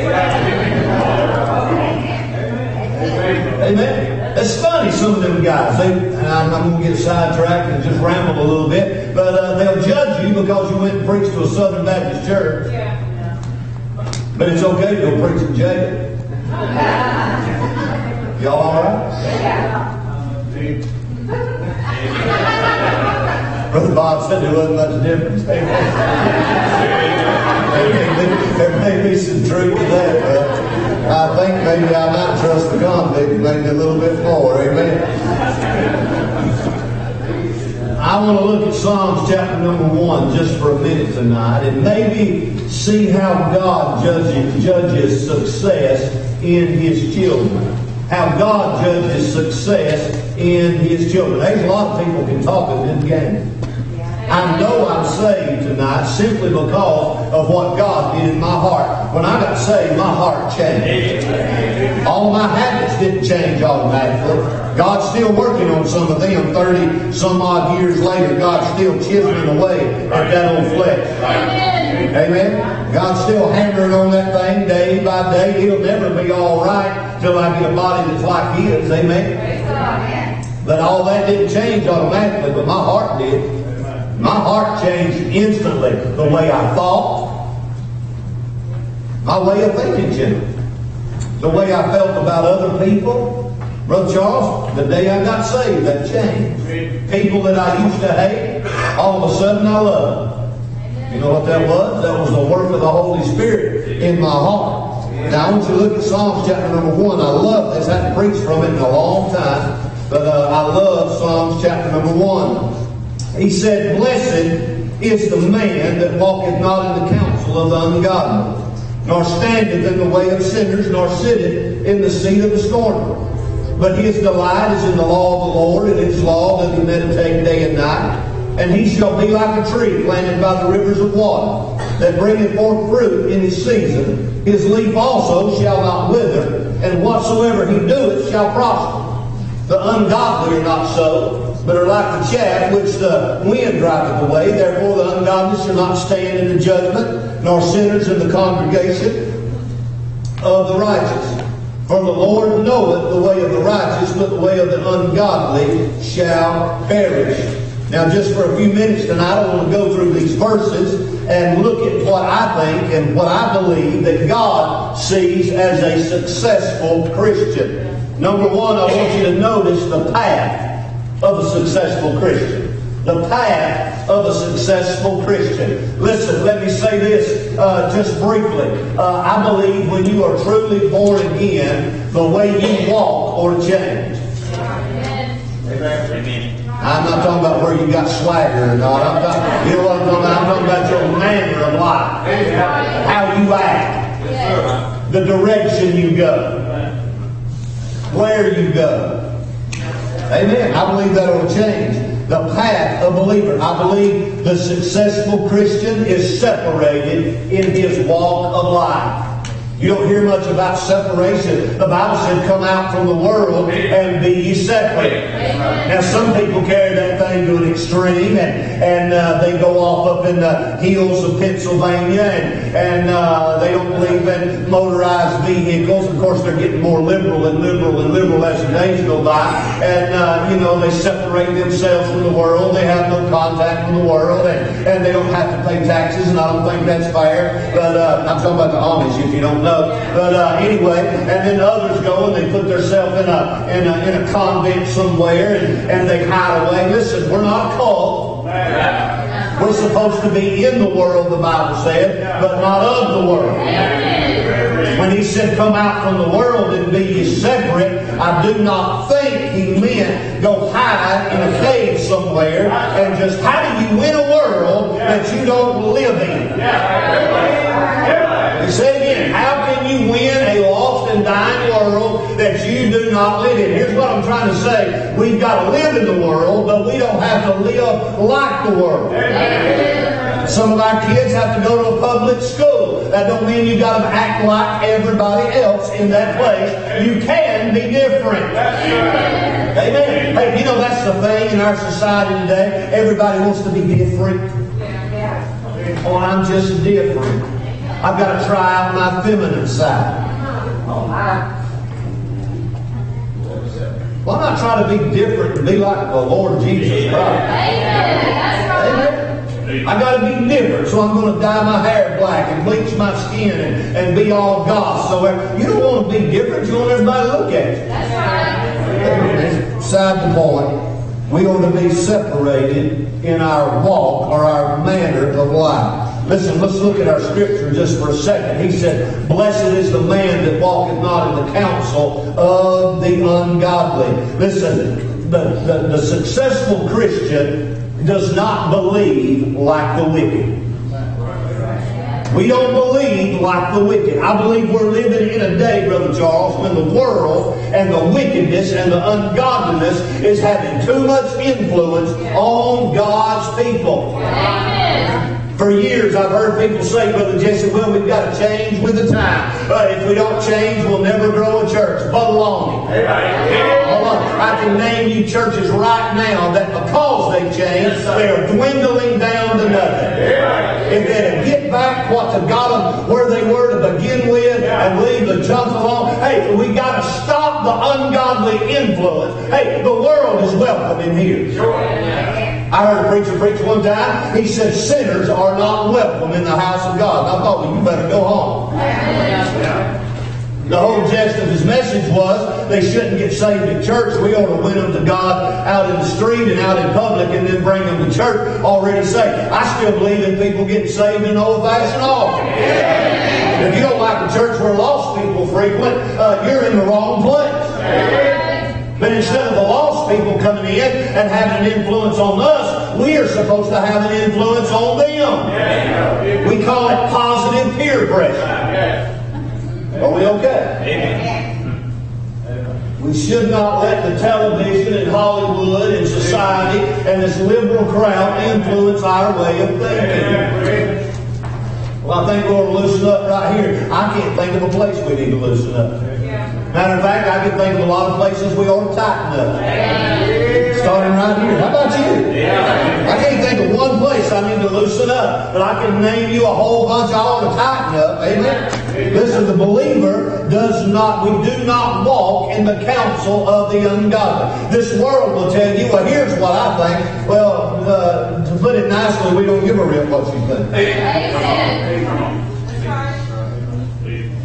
S3: Amen. It's funny, some of them guys. And I'm going to get sidetracked and just ramble a little bit. But they'll judge you because you went and preached to a Southern Baptist church. But it's okay to go preach in jail. Y'all all right? Brother Bob said there wasn't much difference. There may be some truth to that, but I think maybe I might trust the convict maybe a little bit more. Amen. I want to look at Psalms chapter number 1 just for a minute tonight and maybe see how God judges success in His children. How God judges success in His children. There's a lot of people can talk a good game. I know I'm saved tonight simply because of what God did in my heart. When I got saved, my heart changed. All my habits didn't change automatically. God's still working on some of them. 30 some odd years later, God's still chiseling away at that old flesh. Amen. God's still hammering on that thing day by day. He'll never be all right till I get a body that's like His. Amen. But all that didn't change automatically, but my heart did. My heart changed instantly. The way I thought, my way of thinking changed. The way I felt about other people. Brother Charles, the day I got saved, that changed. People that I used to hate, all of a sudden I love them. You know what that was? That was the work of the Holy Spirit in my heart. Now I want you to look at Psalms chapter number 1. I love this. I haven't preached from it in a long time. But I love Psalms chapter number 1. He said, Blessed is the man that walketh not in the counsel of the ungodly, nor standeth in the way of sinners, nor sitteth in the seat of the scornful. But his delight is in the law of the Lord, and in His law doth he meditate day and night. And he shall be like a tree planted by the rivers of water, that bringeth forth fruit in his season. His leaf also shall not wither, and whatsoever he doeth shall prosper. The ungodly are not so, but are like the chaff which the wind driveth away. Therefore the ungodly shall not stand in the judgment, nor sinners in the congregation of the righteous. For the Lord knoweth the way of the righteous, but the way of the ungodly shall perish. Now just for a few minutes tonight, I want to go through these verses and look at what I think and what I believe that God sees as a successful Christian. Number one, I want you to notice the path of a successful Christian. The path of a successful Christian. Listen, let me say this just briefly. I believe when you are truly born again, the way you walk ought to change. Amen. I'm not talking about where you got swagger or not. You know what I'm talking about? I'm talking about your manner of life. How you act. The direction you go. where you go. Amen. I believe that will change the path of believer. I believe the successful Christian is separated in his walk of life. You don't hear much about separation. The Bible said, come out from the world and be ye separate. Now, some people carry that thing to an extreme, and they go off up in the hills of Pennsylvania, and they don't believe in motorized vehicles. Of course, they're getting more liberal and liberal and liberal as the days go by. And, they separate themselves from the world. They have no contact with the world, and they don't have to pay taxes, and I don't think that's fair. But I'm talking about the Amish, if you don't know. But anyway, and then others go and they put themselves in a convent somewhere, and they hide away. Listen, we're not a cult. We're supposed to be in the world, the Bible said, but not of the world. When he said, come out from the world and be ye separate, I do not think he meant go hide in a cave somewhere and just, how do you win a world that you don't live in? He said again, how can you win a lost and dying world that you do not live in? Here's what I'm trying to say. We've got to live in the world, but we don't have to live like the world. Some of our kids have to go to a public school. That don't mean you got to act like everybody else in that place. You can be different. Amen. Hey, that's the thing in our society today. Everybody wants to be different. Oh, I'm just different. I've got to try out my feminine side. Well, I'm not trying to be different and be like the Lord Jesus Christ. Amen. I got to be different, so I'm going to dye my hair black and bleach my skin and be all goth. So you don't want to be different. You want everybody to look at you. That's right. Side the point, we ought to be separated in our walk or our manner of life. Listen, let's look at our scripture just for a second. He said, blessed is the man that walketh not in the counsel of the ungodly. Listen, the successful Christian does not believe like the wicked. We don't believe like the wicked. I believe we're living in a day, Brother Charles, when the world and the wickedness and the ungodliness is having too much influence on God's people. For years I've heard people say, Brother Jesse, well, we've got to change with the time. If we don't change, we'll never grow a church. Baloney. I can name you churches right now that because they changed, they are dwindling down to nothing. If they'd get back what to got them where they were to begin with and leave the junk alone, hey, we got to stop the ungodly influence. Hey, the world is welcome in here. I heard a preacher preach one time. He said, sinners are not welcome in the house of God. And I thought, well, you better go home. The whole gist of his message was they shouldn't get saved at church. We ought to win them to God out in the street and out in public and then bring them to church already saved. I still believe in people getting saved in old-fashioned offering. If you don't like a church where lost people frequent, you're in the wrong place. But instead of the lost people coming in and having an influence on us, we are supposed to have an influence on them. We call it positive peer pressure. Are we okay? We should not let the television and Hollywood and society and this liberal crowd influence our way of thinking. Well, I think we ought to loosen up right here. I can't think of a place we need to loosen up. Matter of fact, I can think of a lot of places we ought to tighten up. Starting right here. How about you? I can't think of one place I need to loosen up, but I can name you a whole bunch I ought to tighten up. Amen? Listen, the believer we do not walk in the counsel of the ungodly. This world will tell you, well, here's what I think. Well, to put it nicely, we don't give a rip what you think.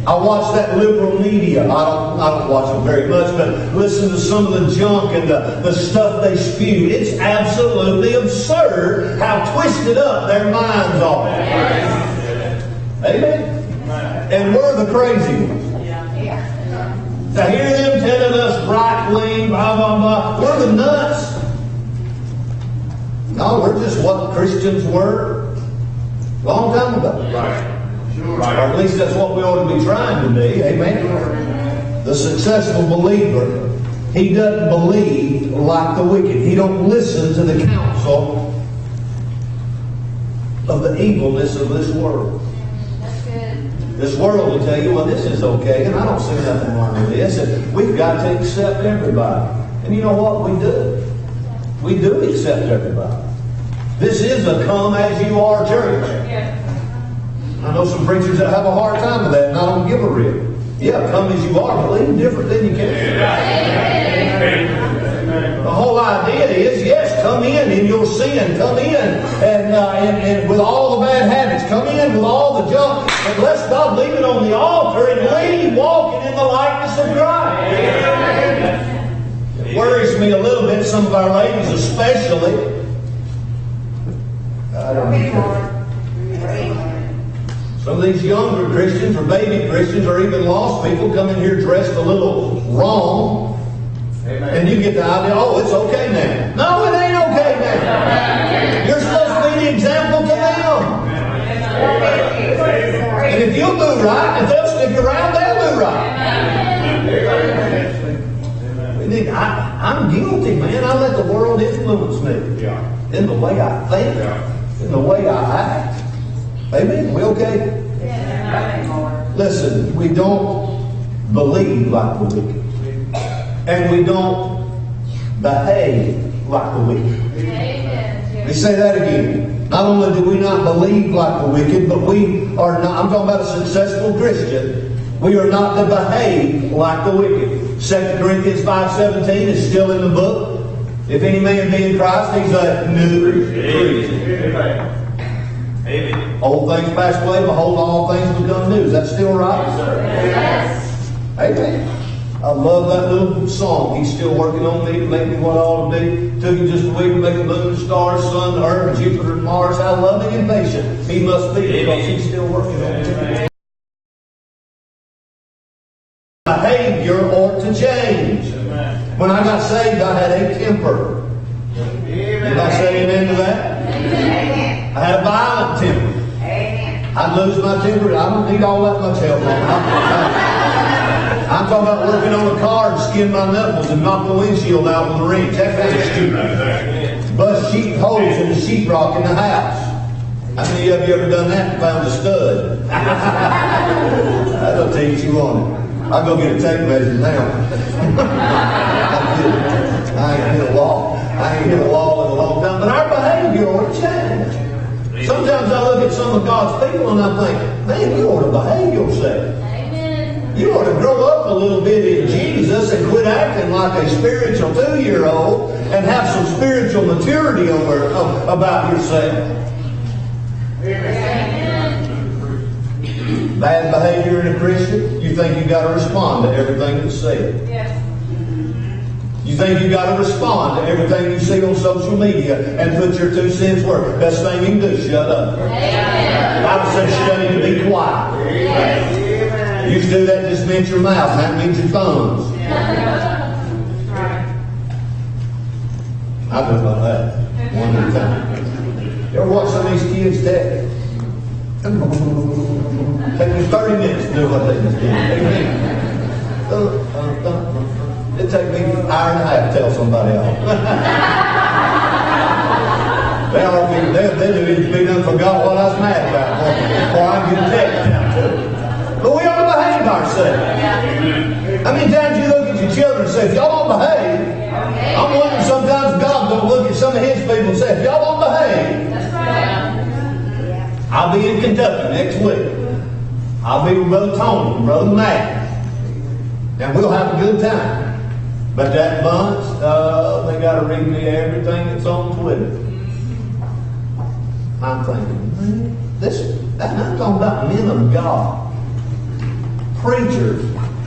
S3: I watch that liberal media. I don't watch it very much, but listen to some of the junk and the stuff they spew. It's absolutely absurd how twisted up their minds are. Amen? And we're the crazy ones. To hear them telling us right wing, blah, blah, blah, we're the nuts. No, we're just what Christians were a long time ago. Right. Or at least that's what we ought to be trying to be. Amen. The successful believer, he doesn't believe like the wicked. He don't listen to the counsel of the evilness of this world.
S4: That's good.
S3: This world will tell you, well, this is okay, and I don't see nothing wrong with this, and we've got to accept everybody. And you know what? We do. We do accept everybody. This is a come as you are church.
S4: Yeah.
S3: I know some preachers that have a hard time with that, and I don't give a rip. Yeah, come as you are, but leave different than you can. The whole idea is, yes, come in your sin. Come in and with all the bad habits. Come in with all the junk. But let's stop leaving on the altar and leave walking in the likeness of Christ. It worries me a little bit, some of our ladies especially. I don't know. Some of these younger Christians or baby Christians or even lost people come in here dressed a little wrong. Amen. And you get the idea, oh, it's okay now. No, it ain't okay now. You're supposed to be the example to them. And if you'll do right, if they'll stick around, they'll do right. I'm guilty, man. I let the world influence me in the way I think, in the way I act. Amen? We okay? Listen, we don't believe like the wicked. And we don't behave like the wicked. Let me say that again. Not only do we not believe like the wicked, but we are not, I'm talking about a successful Christian, we are not to behave like the wicked. 2 Corinthians 5:17 is still in the book. If any man be in Christ, he's a new creature. Amen. Old things pass away, behold, all things become new. Is that still right?
S4: Yes.
S3: Amen. I love that little song. He's still working on me to make me what I ought to be. Took him just a week to make the moon, stars, sun, earth, Jupiter, and Mars. How loving and patient he must be, because he's still working on me. Behavior ought to change. When I got saved, I had a temper. Did I say amen to that? I had a violent temper. I'd lose my temper. I don't need all that much help, man. I'm talking about working on a car and skin my knuckles and knock the windshield out with a wrench. That kind of stupid. Bust sheep holes in the sheetrock in the house. How many of you ever done that and found a stud? That'll teach you on it. I'll go get a tape measure now. I ain't hit a wall. I ain't hit a wall in a long time. But our behavior ought to change. Sometimes I look at some of God's people and I think, man, you ought to behave yourself. You ought to grow up a little bit in Jesus and quit acting like a spiritual 2-year-old and have some spiritual maturity about yourself. Bad behavior in a Christian, you think you got to respond to everything that's said.
S4: Yes.
S3: You think you got to respond to everything you see on social media and put your 2 cents worth. Best thing you can do, shut up. The Bible says study to be quiet. You used to do that, just meant your mouth. That means your thumbs. I do about that one at a time. You ever watch some of these kids tech? Take me 30 minutes to do what they just did. It'd take me an hour and a half to tell somebody off. They'd be done forgot what I was mad about before I get a text down to it. But we ought to behave ourselves. How many times you look at your children and say, if y'all don't behave, I'm wondering sometimes God don't look at some of His people and say, if y'all don't behave, I'll be in Kentucky next week. I'll be with Brother Tony and Brother Matt. And we'll have a good time. But that bunch, they got to read me everything that's on Twitter. I'm thinking, man, I'm talking about men of God. Preachers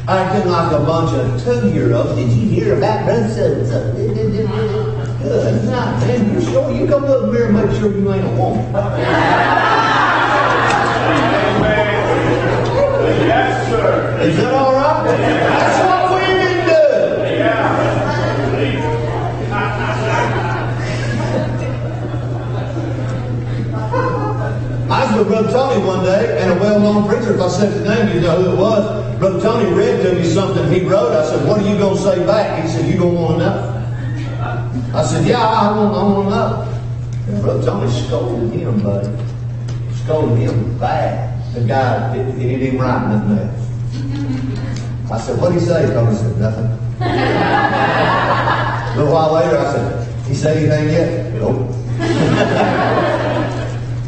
S3: acting like a bunch of 2-year-olds. Did you hear about Brother so-and-so? Good night, man. You sure? You come up here and make sure you ain't a woman.
S5: Yes, sir.
S3: Is that all right? That's what women do. I was with Brother Tony one day, and a well-known preacher, if I said his name, you know who it was. Brother Tony read to me something he wrote. I said, what are you going to say back? He said, you going to want to know? I said, yeah, I want to know. And Brother Tony scolded him, buddy. Scolded him bad. The guy, he didn't write nothing else. I said, what'd he say? Tony said, nothing. A little while later, I said, he say anything yet? Nope.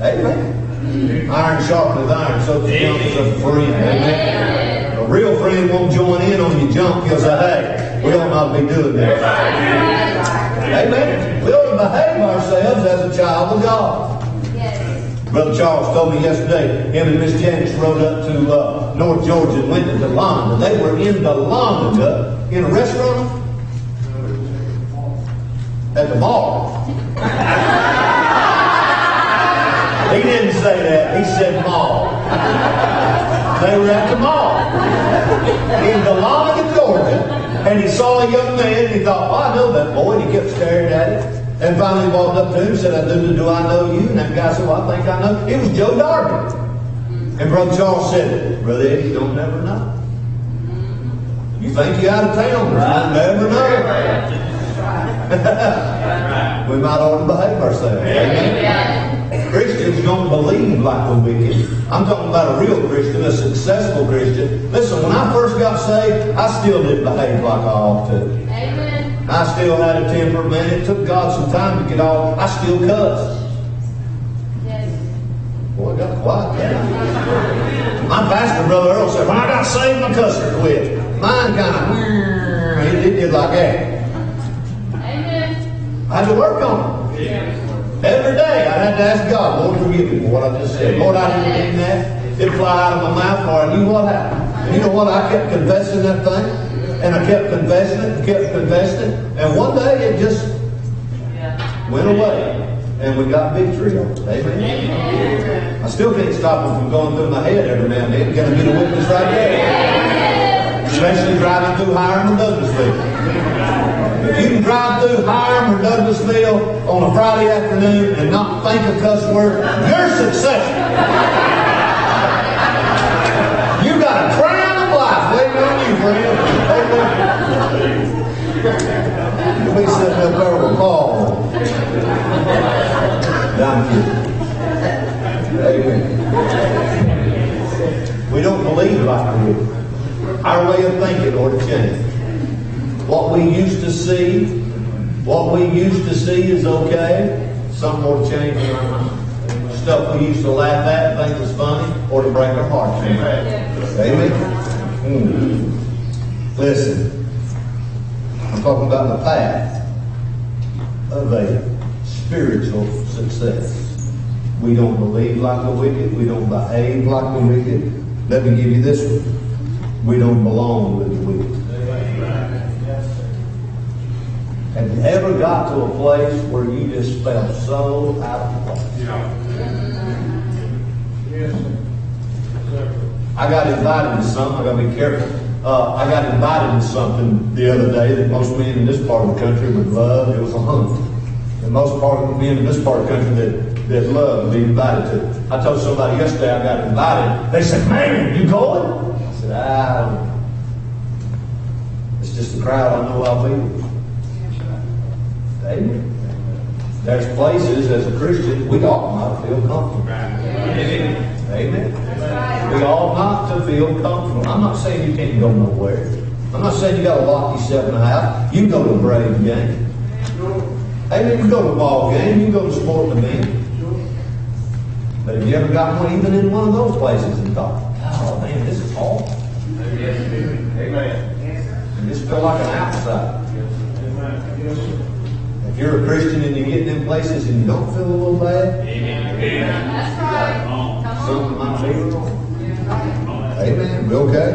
S3: Amen. Iron sharpeneth iron, so the jump is a friend. Amen. A real friend won't join in on your jump. He'll say, hey, we ought not be doing that. Amen. We ought to behave ourselves as a child of God. Brother Charles told me yesterday, him and Miss Janice rode up to North Georgia and went to Delonda. They were in Delonda in a restaurant at the mall. He didn't say that. He said mall. They were at the mall in Delonda, Georgia, and he saw a young man and he thought, oh, I know that boy. And he kept staring at it. And finally walked up to him and said, do I know you? And that guy said, well, I think I know. It was Joe Darby. And Brother Charles said, Brother Eddie, you don't never know. You think you're out of town, but you never know. We might ought to behave ourselves. Amen. Christians don't believe like the wicked. I'm talking about a real Christian, a successful Christian. Listen, when I first got saved, I still didn't behave like I ought to.
S4: Amen.
S3: I still had a temper, man. It took God some time to get off. I still cussed.
S4: Yes.
S3: Boy, I got quiet. My pastor, Brother Earl, said, when I got saved, my cusser quit. Mine kind of, it did like that.
S4: Amen.
S3: I had to work on it. Every day I had to ask God, Lord, forgive me for what I just said. Lord, I didn't mean that. It fly out of my mouth, or I knew what happened. And you know what? I kept confessing that thing. And I kept confessing it, and one day it just went away. And we got victory over it. Amen. I still can't stop it from going through my head every now and then. Got to get a witness right there. Especially driving through Hiram or Douglasville. If you can drive through Hiram or Douglasville on a Friday afternoon and not think a cuss word, you're successful. You got a crown of life waiting on you, friend. You'll be sitting up there with Paul. I'm kidding. Amen. We don't believe like we do. Our way of thinking ought to change. What we used to see is okay. Something ought to change in our mind. Stuff we used to laugh at and think was funny ought to break our hearts. Amen. Listen. I'm talking about the path of a spiritual success. We don't believe like the wicked. We don't behave like the wicked. Let me give you this one. We don't belong with the wicked. Have you ever got to a place where you just felt so out of place? I got invited to something. I got to be careful. I got invited to something the other day that most men in this part of the country would love. It was a hunt. And most men in this part of the country that love to be invited to. I told somebody yesterday I got invited. They said, man, you going? I said, I don't know. It's just the crowd I know I'll be with. Amen. There's places as a Christian we ought not to feel comfortable. Amen. We ought not to feel comfortable. I'm not saying you can't go nowhere. I'm not saying you got to lock yourself in the house. You can go to a Braves game. Amen. You can go to a ball game. You can go to a sporting event. But have you ever got one even in one of those places and thought, oh man, this is awful? Amen. You just feel like an outsider. If you're a Christian and you get in them places and you don't feel a little bad,
S4: That's right.
S3: something might be wrong. Amen. We okay?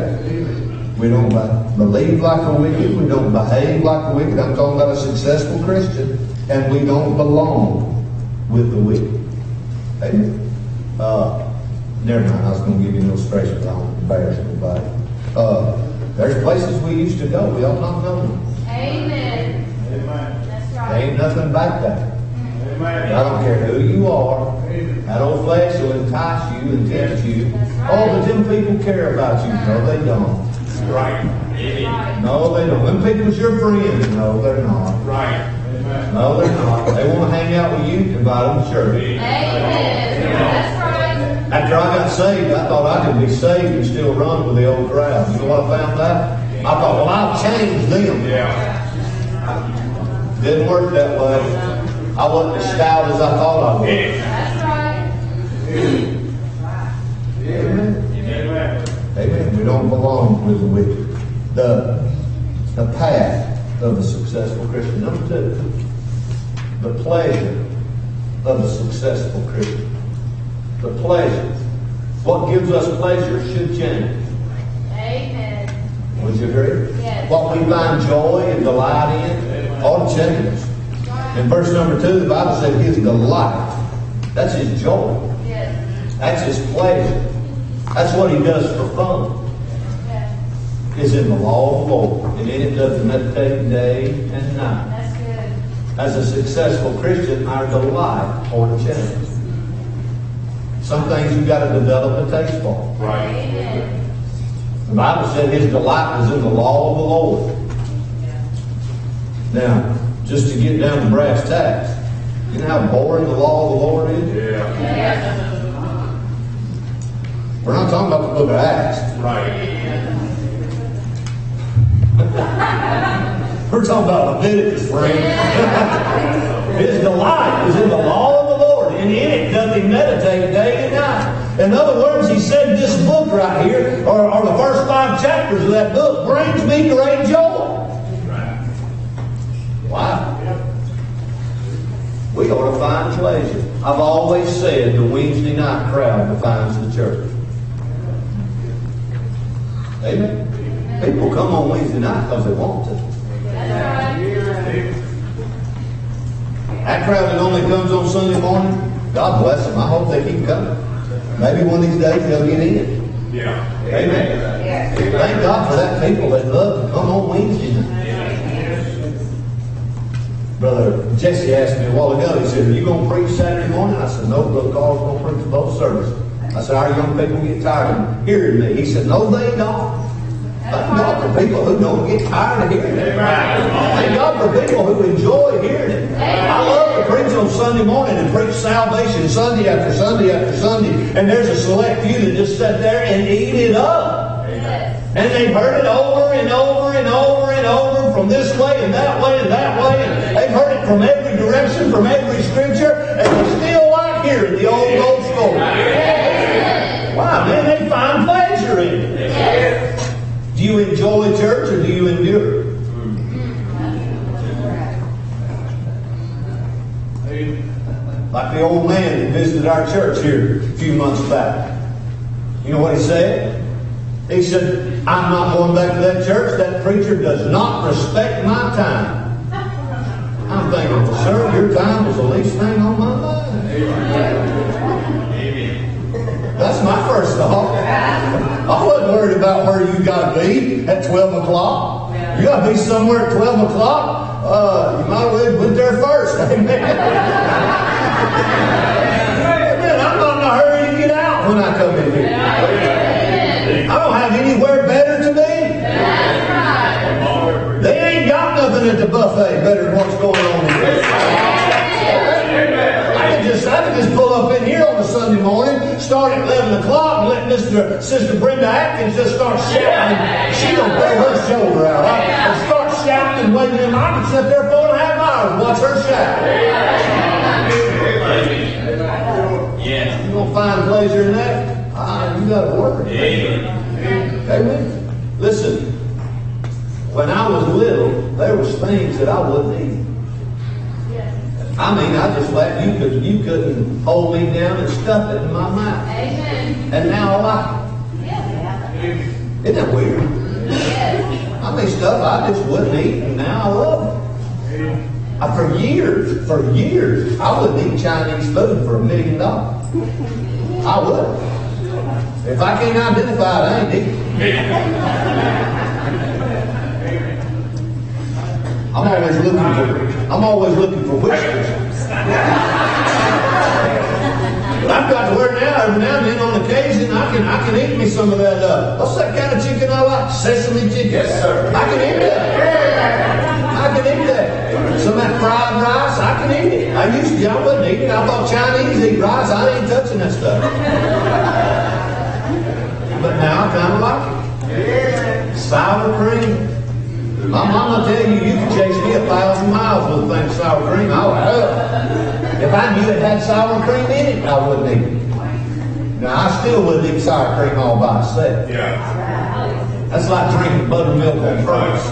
S3: We don't believe like the wicked. We don't behave like the wicked. I'm talking about a successful Christian. And we don't belong with the wicked. Amen. Never mind. I was going to give you an illustration, but I don't embarrass anybody. There's places we used to go. We ought not go.
S4: Amen.
S5: Amen.
S4: That's
S3: There
S4: right.
S3: ain't nothing back there.
S5: Amen.
S3: I don't care who you are. That old flesh will entice you and tempt you. Oh, but them people care about you. No, they don't.
S5: Right.
S3: No, they don't. Them people's your friends. No, they're not.
S5: Right. Amen.
S3: No, they're not. They want to hang out with you, invite them to church.
S4: Amen. That's right.
S3: After I got saved, I thought I could be saved and still run with the old crowd. You know what I found out? I thought, well, I'll change them.
S5: Yeah.
S3: Didn't work that way. I wasn't as stout as I thought I was.
S4: That's right.
S3: Amen.
S5: Amen.
S3: Amen. We don't belong with the wicked. The path of a successful Christian. Number 2, the pleasure of a successful Christian. The pleasure. What gives us pleasure should change.
S4: Amen.
S3: Would you agree?
S4: Yes.
S3: What we find joy and delight in ought to change. In verse number 2, the Bible said his delight. That's his joy.
S4: Yes.
S3: That's his pleasure. That's what he does for fun.
S4: Yes.
S3: Is in the law of the Lord. And in it does meditate day and night.
S4: That's good.
S3: As a successful Christian, our delight ought to change. Some things you've got to develop a taste for.
S5: Right.
S4: Amen.
S3: The Bible said his delight was in the law of the Lord. Now, just to get down to brass tacks, you know how boring the law of the Lord is?
S5: Yeah.
S4: Yes.
S3: We're not talking about the book of Acts.
S5: Right.
S3: We're talking about Leviticus, friend. His delight is in the law of the Lord, and in it doth he meditate day and night. In other words, he said this book right here, or the first 5 chapters of that book, brings me great joy. Wow. We ought to find pleasure. I've always said the Wednesday night crowd defines the church. Amen. People come on Wednesday night because they want to.
S4: That's right.
S3: That crowd that only comes on Sunday morning, God bless them. I hope they keep coming. Maybe one of these days they'll get in.
S5: Yeah.
S3: Amen. Thank God for that people that love to come on Wednesday night. Brother Jesse asked me a while ago, he said, are you going to preach Saturday morning? I said, no, Brother Carl's going to preach both services. I said, our young people get tired of hearing me. He said, no, they don't. Thank God for people who don't get tired of hearing it. Thank God for people who enjoy hearing it. I love to preach on Sunday morning and preach salvation Sunday after Sunday after Sunday. And there's a select few that just sit there and eat it up. And they've heard it over and over and over and over from this way and that way and that way. And they've heard it from every direction, from every scripture. And they still like hearing the old story. Wow, man, they find pleasure in it. Do you enjoy church or do you endure it? Like the old man that visited our church here a few months back. You know what he said? He said, I'm not going back to that church. That preacher does not respect my time. I'm thinking, well, sir, your time was the least thing on my mind. That's my first thought. I wasn't worried about where you got to be at 12 o'clock. You got to be somewhere at 12 o'clock. You might as well went there first. Amen. Amen. I'm not in a hurry to get out when I come in here. I don't have anywhere better to be. They ain't got nothing at the buffet better than what's going on here. I can just pull up in here on a Sunday morning, start at 11 o'clock, and let Sister Brenda Atkins just start shouting. She don't throw her shoulder out. And start shouting and waiting in. I can sit there 4.5 hours and watch her shout.
S5: Yeah.
S3: You gonna find pleasure in that? You gotta work. Amen. Listen, when I was little, there was things that I wouldn't eat. I mean, I just let you couldn't hold me down and stuff it in my mouth.
S4: Amen.
S3: And now I like it. Isn't that weird? I mean, stuff I just wouldn't eat, and now I love it. For years, I wouldn't eat Chinese food for $1 million. I would. If I can't identify it, I ain't eating. I'm always looking for whiskers. I've got to learn now, every now and then on occasion, I can eat me some of that, what's that kind of chicken I like? Sesame chicken.
S5: Yes, sir.
S3: I can eat that. I can eat that. Some of that fried rice, I can eat it. I used to, I wouldn't eat it. I thought Chinese eat rice. I ain't touching that stuff. But now I kind of like it. Sour cream. My mama tell you, you can chase me 1,000 miles with a thing of sour cream. I would love it. If I knew it had sour cream in it, I wouldn't eat it. Now, I still wouldn't eat sour cream all by itself.
S5: Yeah.
S3: That's like drinking buttermilk on purpose.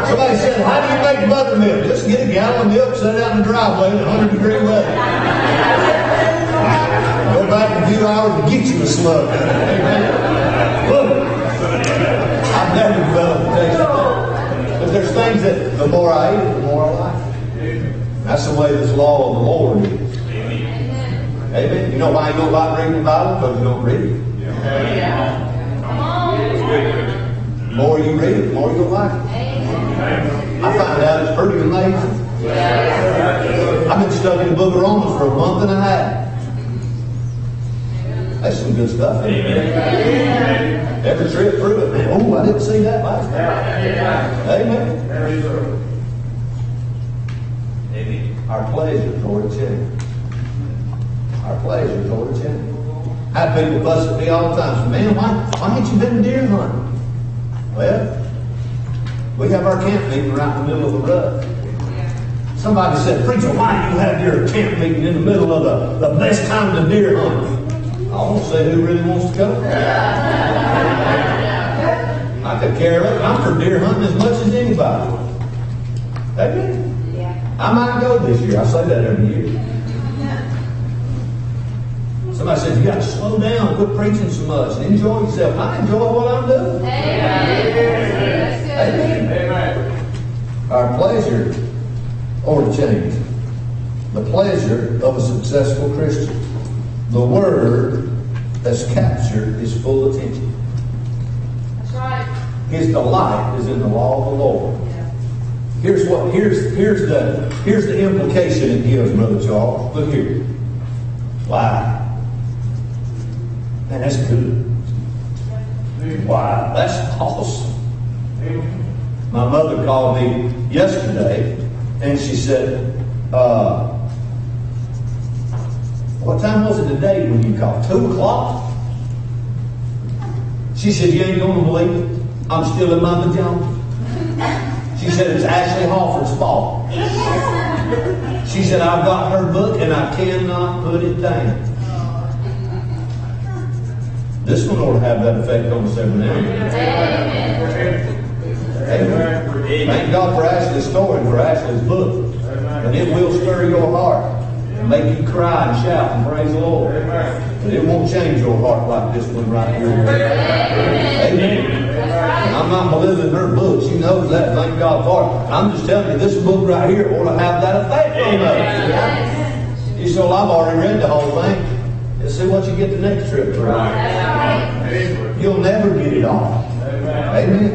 S3: Somebody said, how do you make buttermilk? Just get a gallon of milk, set it out in the driveway in 100-degree weather. Go back in a few hours and get you a slug. Look, I've never developed a taste of that. But there's things that the more I eat it, the more I like it. That's the way this law of the Lord is. Amen. You know why you don't like reading the Bible? Because you don't read it. The more you read it, the more you'll like it. I find out it's pretty amazing. I've been stuck in the book of Romans for a month and a half. That's some good stuff. Amen. Every trip through it, man. Oh, I didn't see that last time. Amen. Our pleasures are to change. Our pleasures are to change. I have people fuss at me all the time. Say, man, why ain't you been deer hunting? Well, we have our camp meeting right in the middle of the rut. Somebody said, preacher, why do you have your camp meeting in the middle of the best time to deer hunt? I won't say who really wants to go. I could care less. I'm for deer hunting as much as anybody. Amen. I might go this year. I say that every year. Somebody said, you got to slow down, quit preaching so much, and enjoy yourself. I enjoy what I'm doing. Amen. Our pleasure or to change. The pleasure of a successful Christian. The word that's captured his full attention.
S4: That's right.
S3: His delight is in the law of the Lord. Here's the implication it gives, Brother Charles. Look here. Wow. Man, that's good. Wow, that's awesome. My mother called me yesterday and she said, what time was it today when you called? 2 o'clock? She said, you ain't going to believe it. I'm still in my pajamas. She said, it's Ashley Hawford's fault. She said, I've got her book and I cannot put it down. This one ought to have that effect on us every now and then. Amen. Thank God for Ashley's story and for Ashley's book. And it will stir your heart and make you cry and shout and praise the Lord. But it won't change your heart like this one right here. Amen. And I'm not belittling her book. She knows that. Thank God for it. I'm just telling you, this book right here ought to have that effect on us. You say, well, I've already read the whole thing. Let's see what you get the next trip through. You'll never get it all. Amen.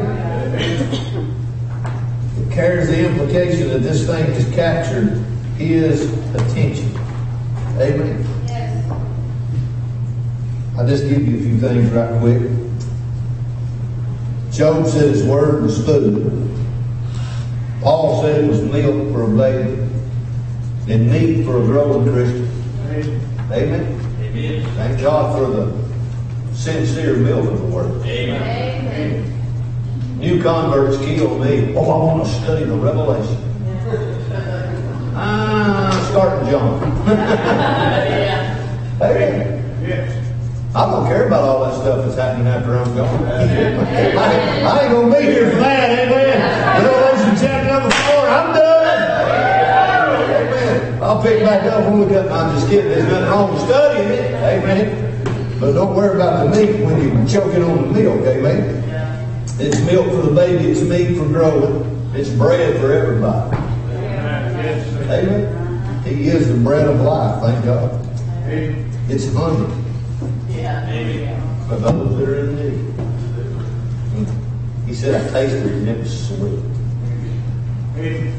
S3: It carries the implication that this thing has captured his attention. Amen. I'll just give you a few things right quick. Job said his word was food. Paul said it was milk for a baby and meat for a growing Christian. Amen. Thank God for the sincere milk of the word. Amen. New converts kill me. Oh, I want to study the Revelation. Starting John. Amen. I don't care about all that stuff that's happening after I'm gone. I ain't going to be here for that. Amen. Revelation chapter number 4. I'm done. Amen. I'll pick back up when we get. I'm just kidding. There's nothing wrong with studying it. Amen. But don't worry about the meat when you're choking on the milk. Amen. It's milk for the baby. It's meat for growing. It's bread for everybody. Amen. He is the bread of life. Thank God. It's honey. For those that are in need. He said, I tasted it and it was sweet.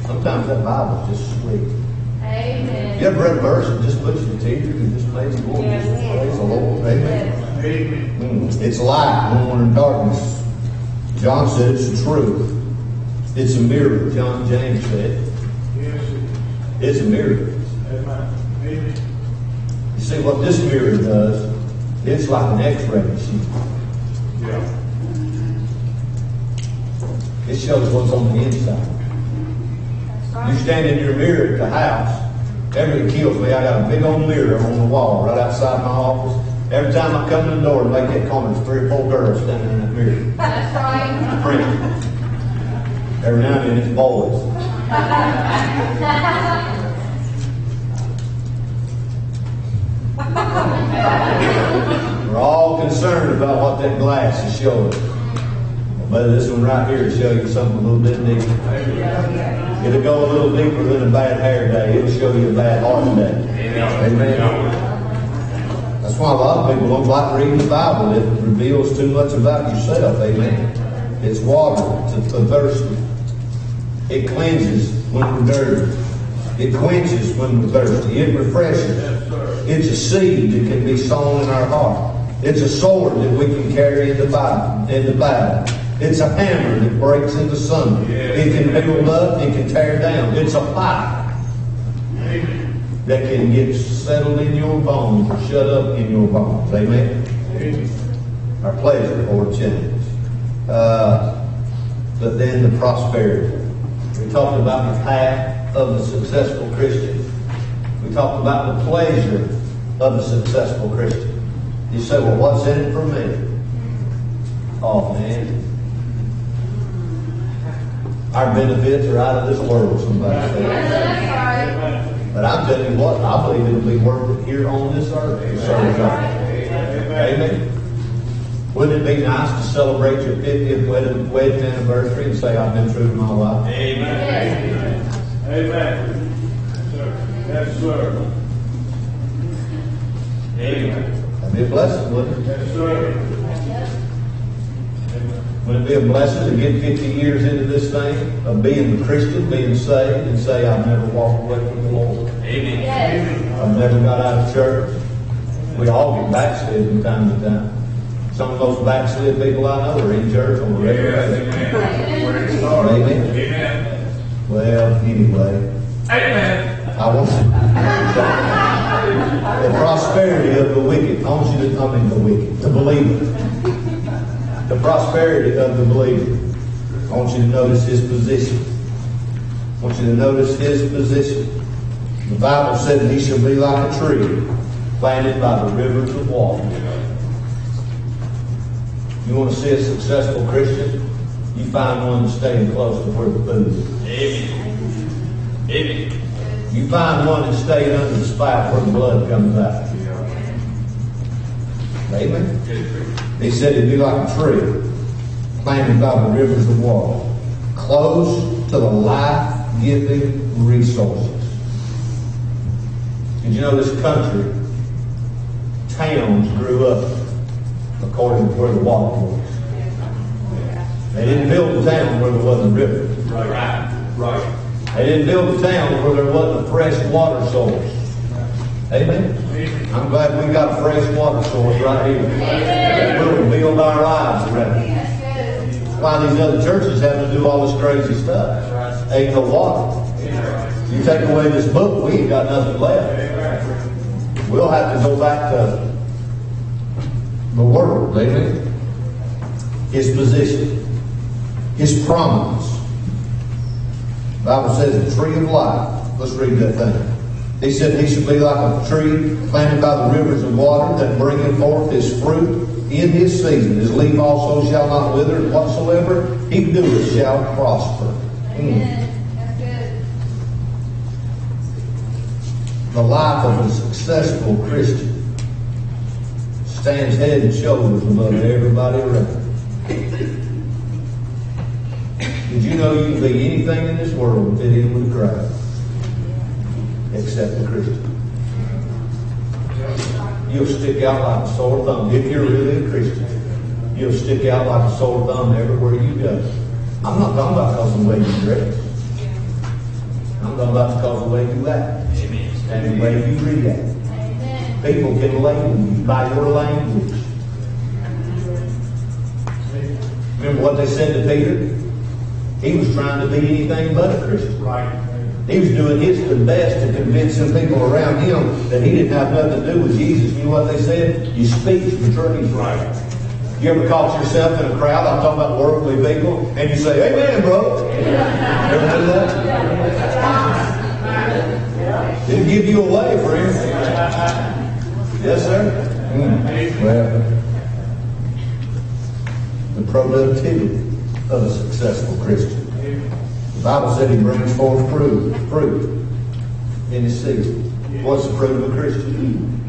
S3: Sometimes that Bible's just sweet.
S4: Amen.
S3: You ever read a verse and just puts you to tears and just makes you want to praise the Lord? Amen. It's light when we're in darkness. John said it's the truth. It's a mirror, James said. It's a mirror. You see what this mirror does? It's like an X-ray machine. It shows what's on the inside. You stand in your mirror at the house. Everything kills me. I got a big old mirror on the wall right outside my office. Every time I come in the door and make that comment, there's 3 or 4 girls standing in that mirror.
S4: That's right.
S3: Print. Every now and then it's boys. We're all concerned about what that glass is showing. But this one right here will show you something a little bit deeper. It'll go a little deeper than a bad hair day. It'll show you a bad heart day. Amen. That's why a lot of people don't like reading the Bible. It reveals too much about yourself. Amen. It's water to the thirsty. It cleanses when we're dirty. It quenches when we're thirsty. It refreshes. It's a seed that can be sown in our heart. It's a sword that we can carry in the battle. It's a hammer that breaks into sunder. It can build up. It can tear down. It's a pipe that can get settled in your bones or shut up in your bones. Amen. Our pleasure or change. But then the prosperity. We talked about the path of the successful Christian. We talked about the pleasure of the successful Christian. You say, well, what's in it for me? Oh, man. Our benefits are out of this world, somebody said. But I'm telling you what, I believe it'll be worth it here on this earth to serve God. Amen. Wouldn't it be nice to celebrate your 50th wedding anniversary and say, I've been true to my wife?
S5: Amen. Amen. Yes, sir. Amen.
S3: That'd be a blessing, wouldn't it?
S5: Yes, sir.
S3: Wouldn't it be a blessing to get 50 years into this thing of being a Christian, being saved, and say, I've never walked away from the Lord.
S5: Amen.
S4: Yes.
S3: I've never got out of church. We all get backslid from time to time. Some of those backslid people I know are in church on a regular basis. Amen.
S5: Amen.
S3: Well, anyway,
S5: Amen.
S3: I want you. The prosperity of the wicked. The wicked, the believer. The prosperity of the believer. I want you to notice his position. I want you to notice his position. The Bible said that he shall be like a tree planted by the rivers of water. You want to see a successful Christian? You find one that's staying close to where the food is.
S5: Amen. Amen.
S3: You find one that's staying under the spout where the blood comes out. Amen. He said he'd be like a tree planted by the rivers of water, close to the life-giving resources. Did you know this country, towns grew up according to where the water was? They didn't build a town where there wasn't a river.
S5: Right.
S3: They didn't build a town where there wasn't a fresh water source. Amen. I'm glad we got a fresh water source right here. We'll build our lives around it. Why these other churches have to do all this crazy stuff? Ain't no water. You take away this book, we ain't got nothing left. We'll have to go back to the world. Amen. His position, his prominence. The Bible says the tree of life. Let's read that thing. He said he should be like a tree planted by the rivers of water that bringeth forth his fruit in his season. His leaf also shall not wither, and whatsoever he doeth shall prosper.
S4: Amen. That's good.
S3: The life of a successful Christian stands head and shoulders above everybody around. Did you know you can be anything in this world and fit in with the crowd? Except the Christian. You'll stick out like a sore thumb if you're really a Christian. you'll stick out like a sore thumb everywhere you go. I'm not talking about because of the way you dress. I'm talking about because of the way you act. And the way you react. People can label you by your language. Remember what they said to Peter? He was trying to be anything but a Christian.
S5: Right.
S3: He was doing his best to convince some people around him that he didn't have nothing to do with Jesus. You know what they said? Your speech betrays you.
S5: Right.
S3: You ever caught yourself in a crowd? I'm talking about worldly people, and you say, "Amen, bro." Ever do that? It'll give you away, friend. Yes, sir. Well, the productivity of a successful Christian. The Bible said he brings forth fruit in his season. What's the fruit of a Christian?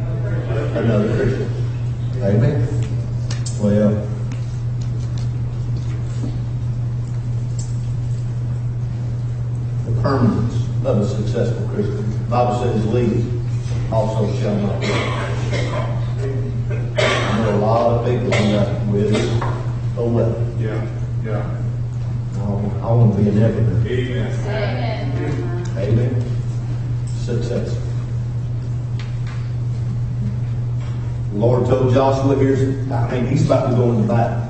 S3: Another Christian. Amen. Well, the permanence of a successful Christian. The Bible says leaders also shall not be. I know a lot of people who got withered away.
S5: Yeah. Yeah.
S3: I want to be an evidence.
S5: Amen.
S3: Amen. Success. The Lord told Joshua, he's about to go into battle.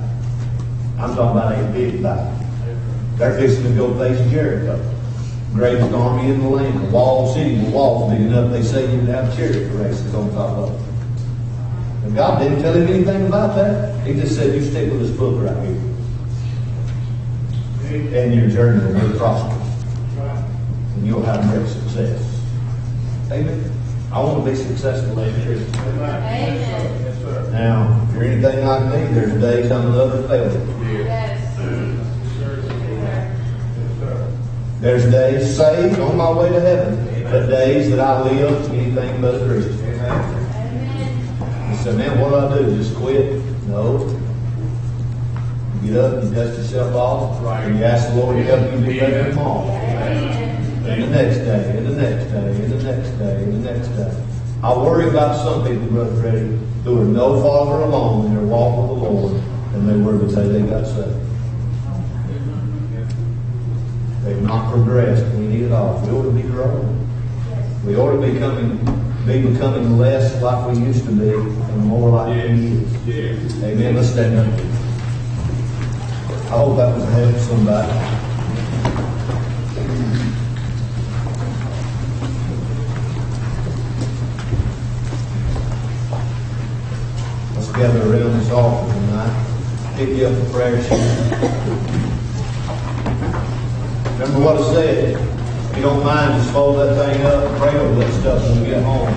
S3: I'm talking about a big battle. They're fixing to go face Jericho. Greatest army in the land. The city with walls big enough they say you would have chariot races on top of it. And God didn't tell him anything about that. He just said, you stick with this book right here. And your journey will be prosperous. And you'll have great success. Amen. I want to be successful as a Christian. Now, if you're anything like me, there's days I'm another failure. There's days saved on my way to heaven, but days that I live anything but a Christian. You say, man, what do I do? Just quit? No. You get up, you dust yourself off, and you ask the Lord to help you do better tomorrow. And the next day, and the next day, and the next day, and the next day. I worry about some people, Brother Freddie, who are no farther along in their walk with the Lord than they were the day they got saved. They've not progressed. We need it all. We ought to be growing. We ought to be becoming less like we used to be and more like we used. Amen. Let's stand up. I hope that was help somebody. Let's gather around this altar tonight. Pick you up a prayer sheet. Remember what I said. If you don't mind, just fold that thing up and pray over that stuff when we get home.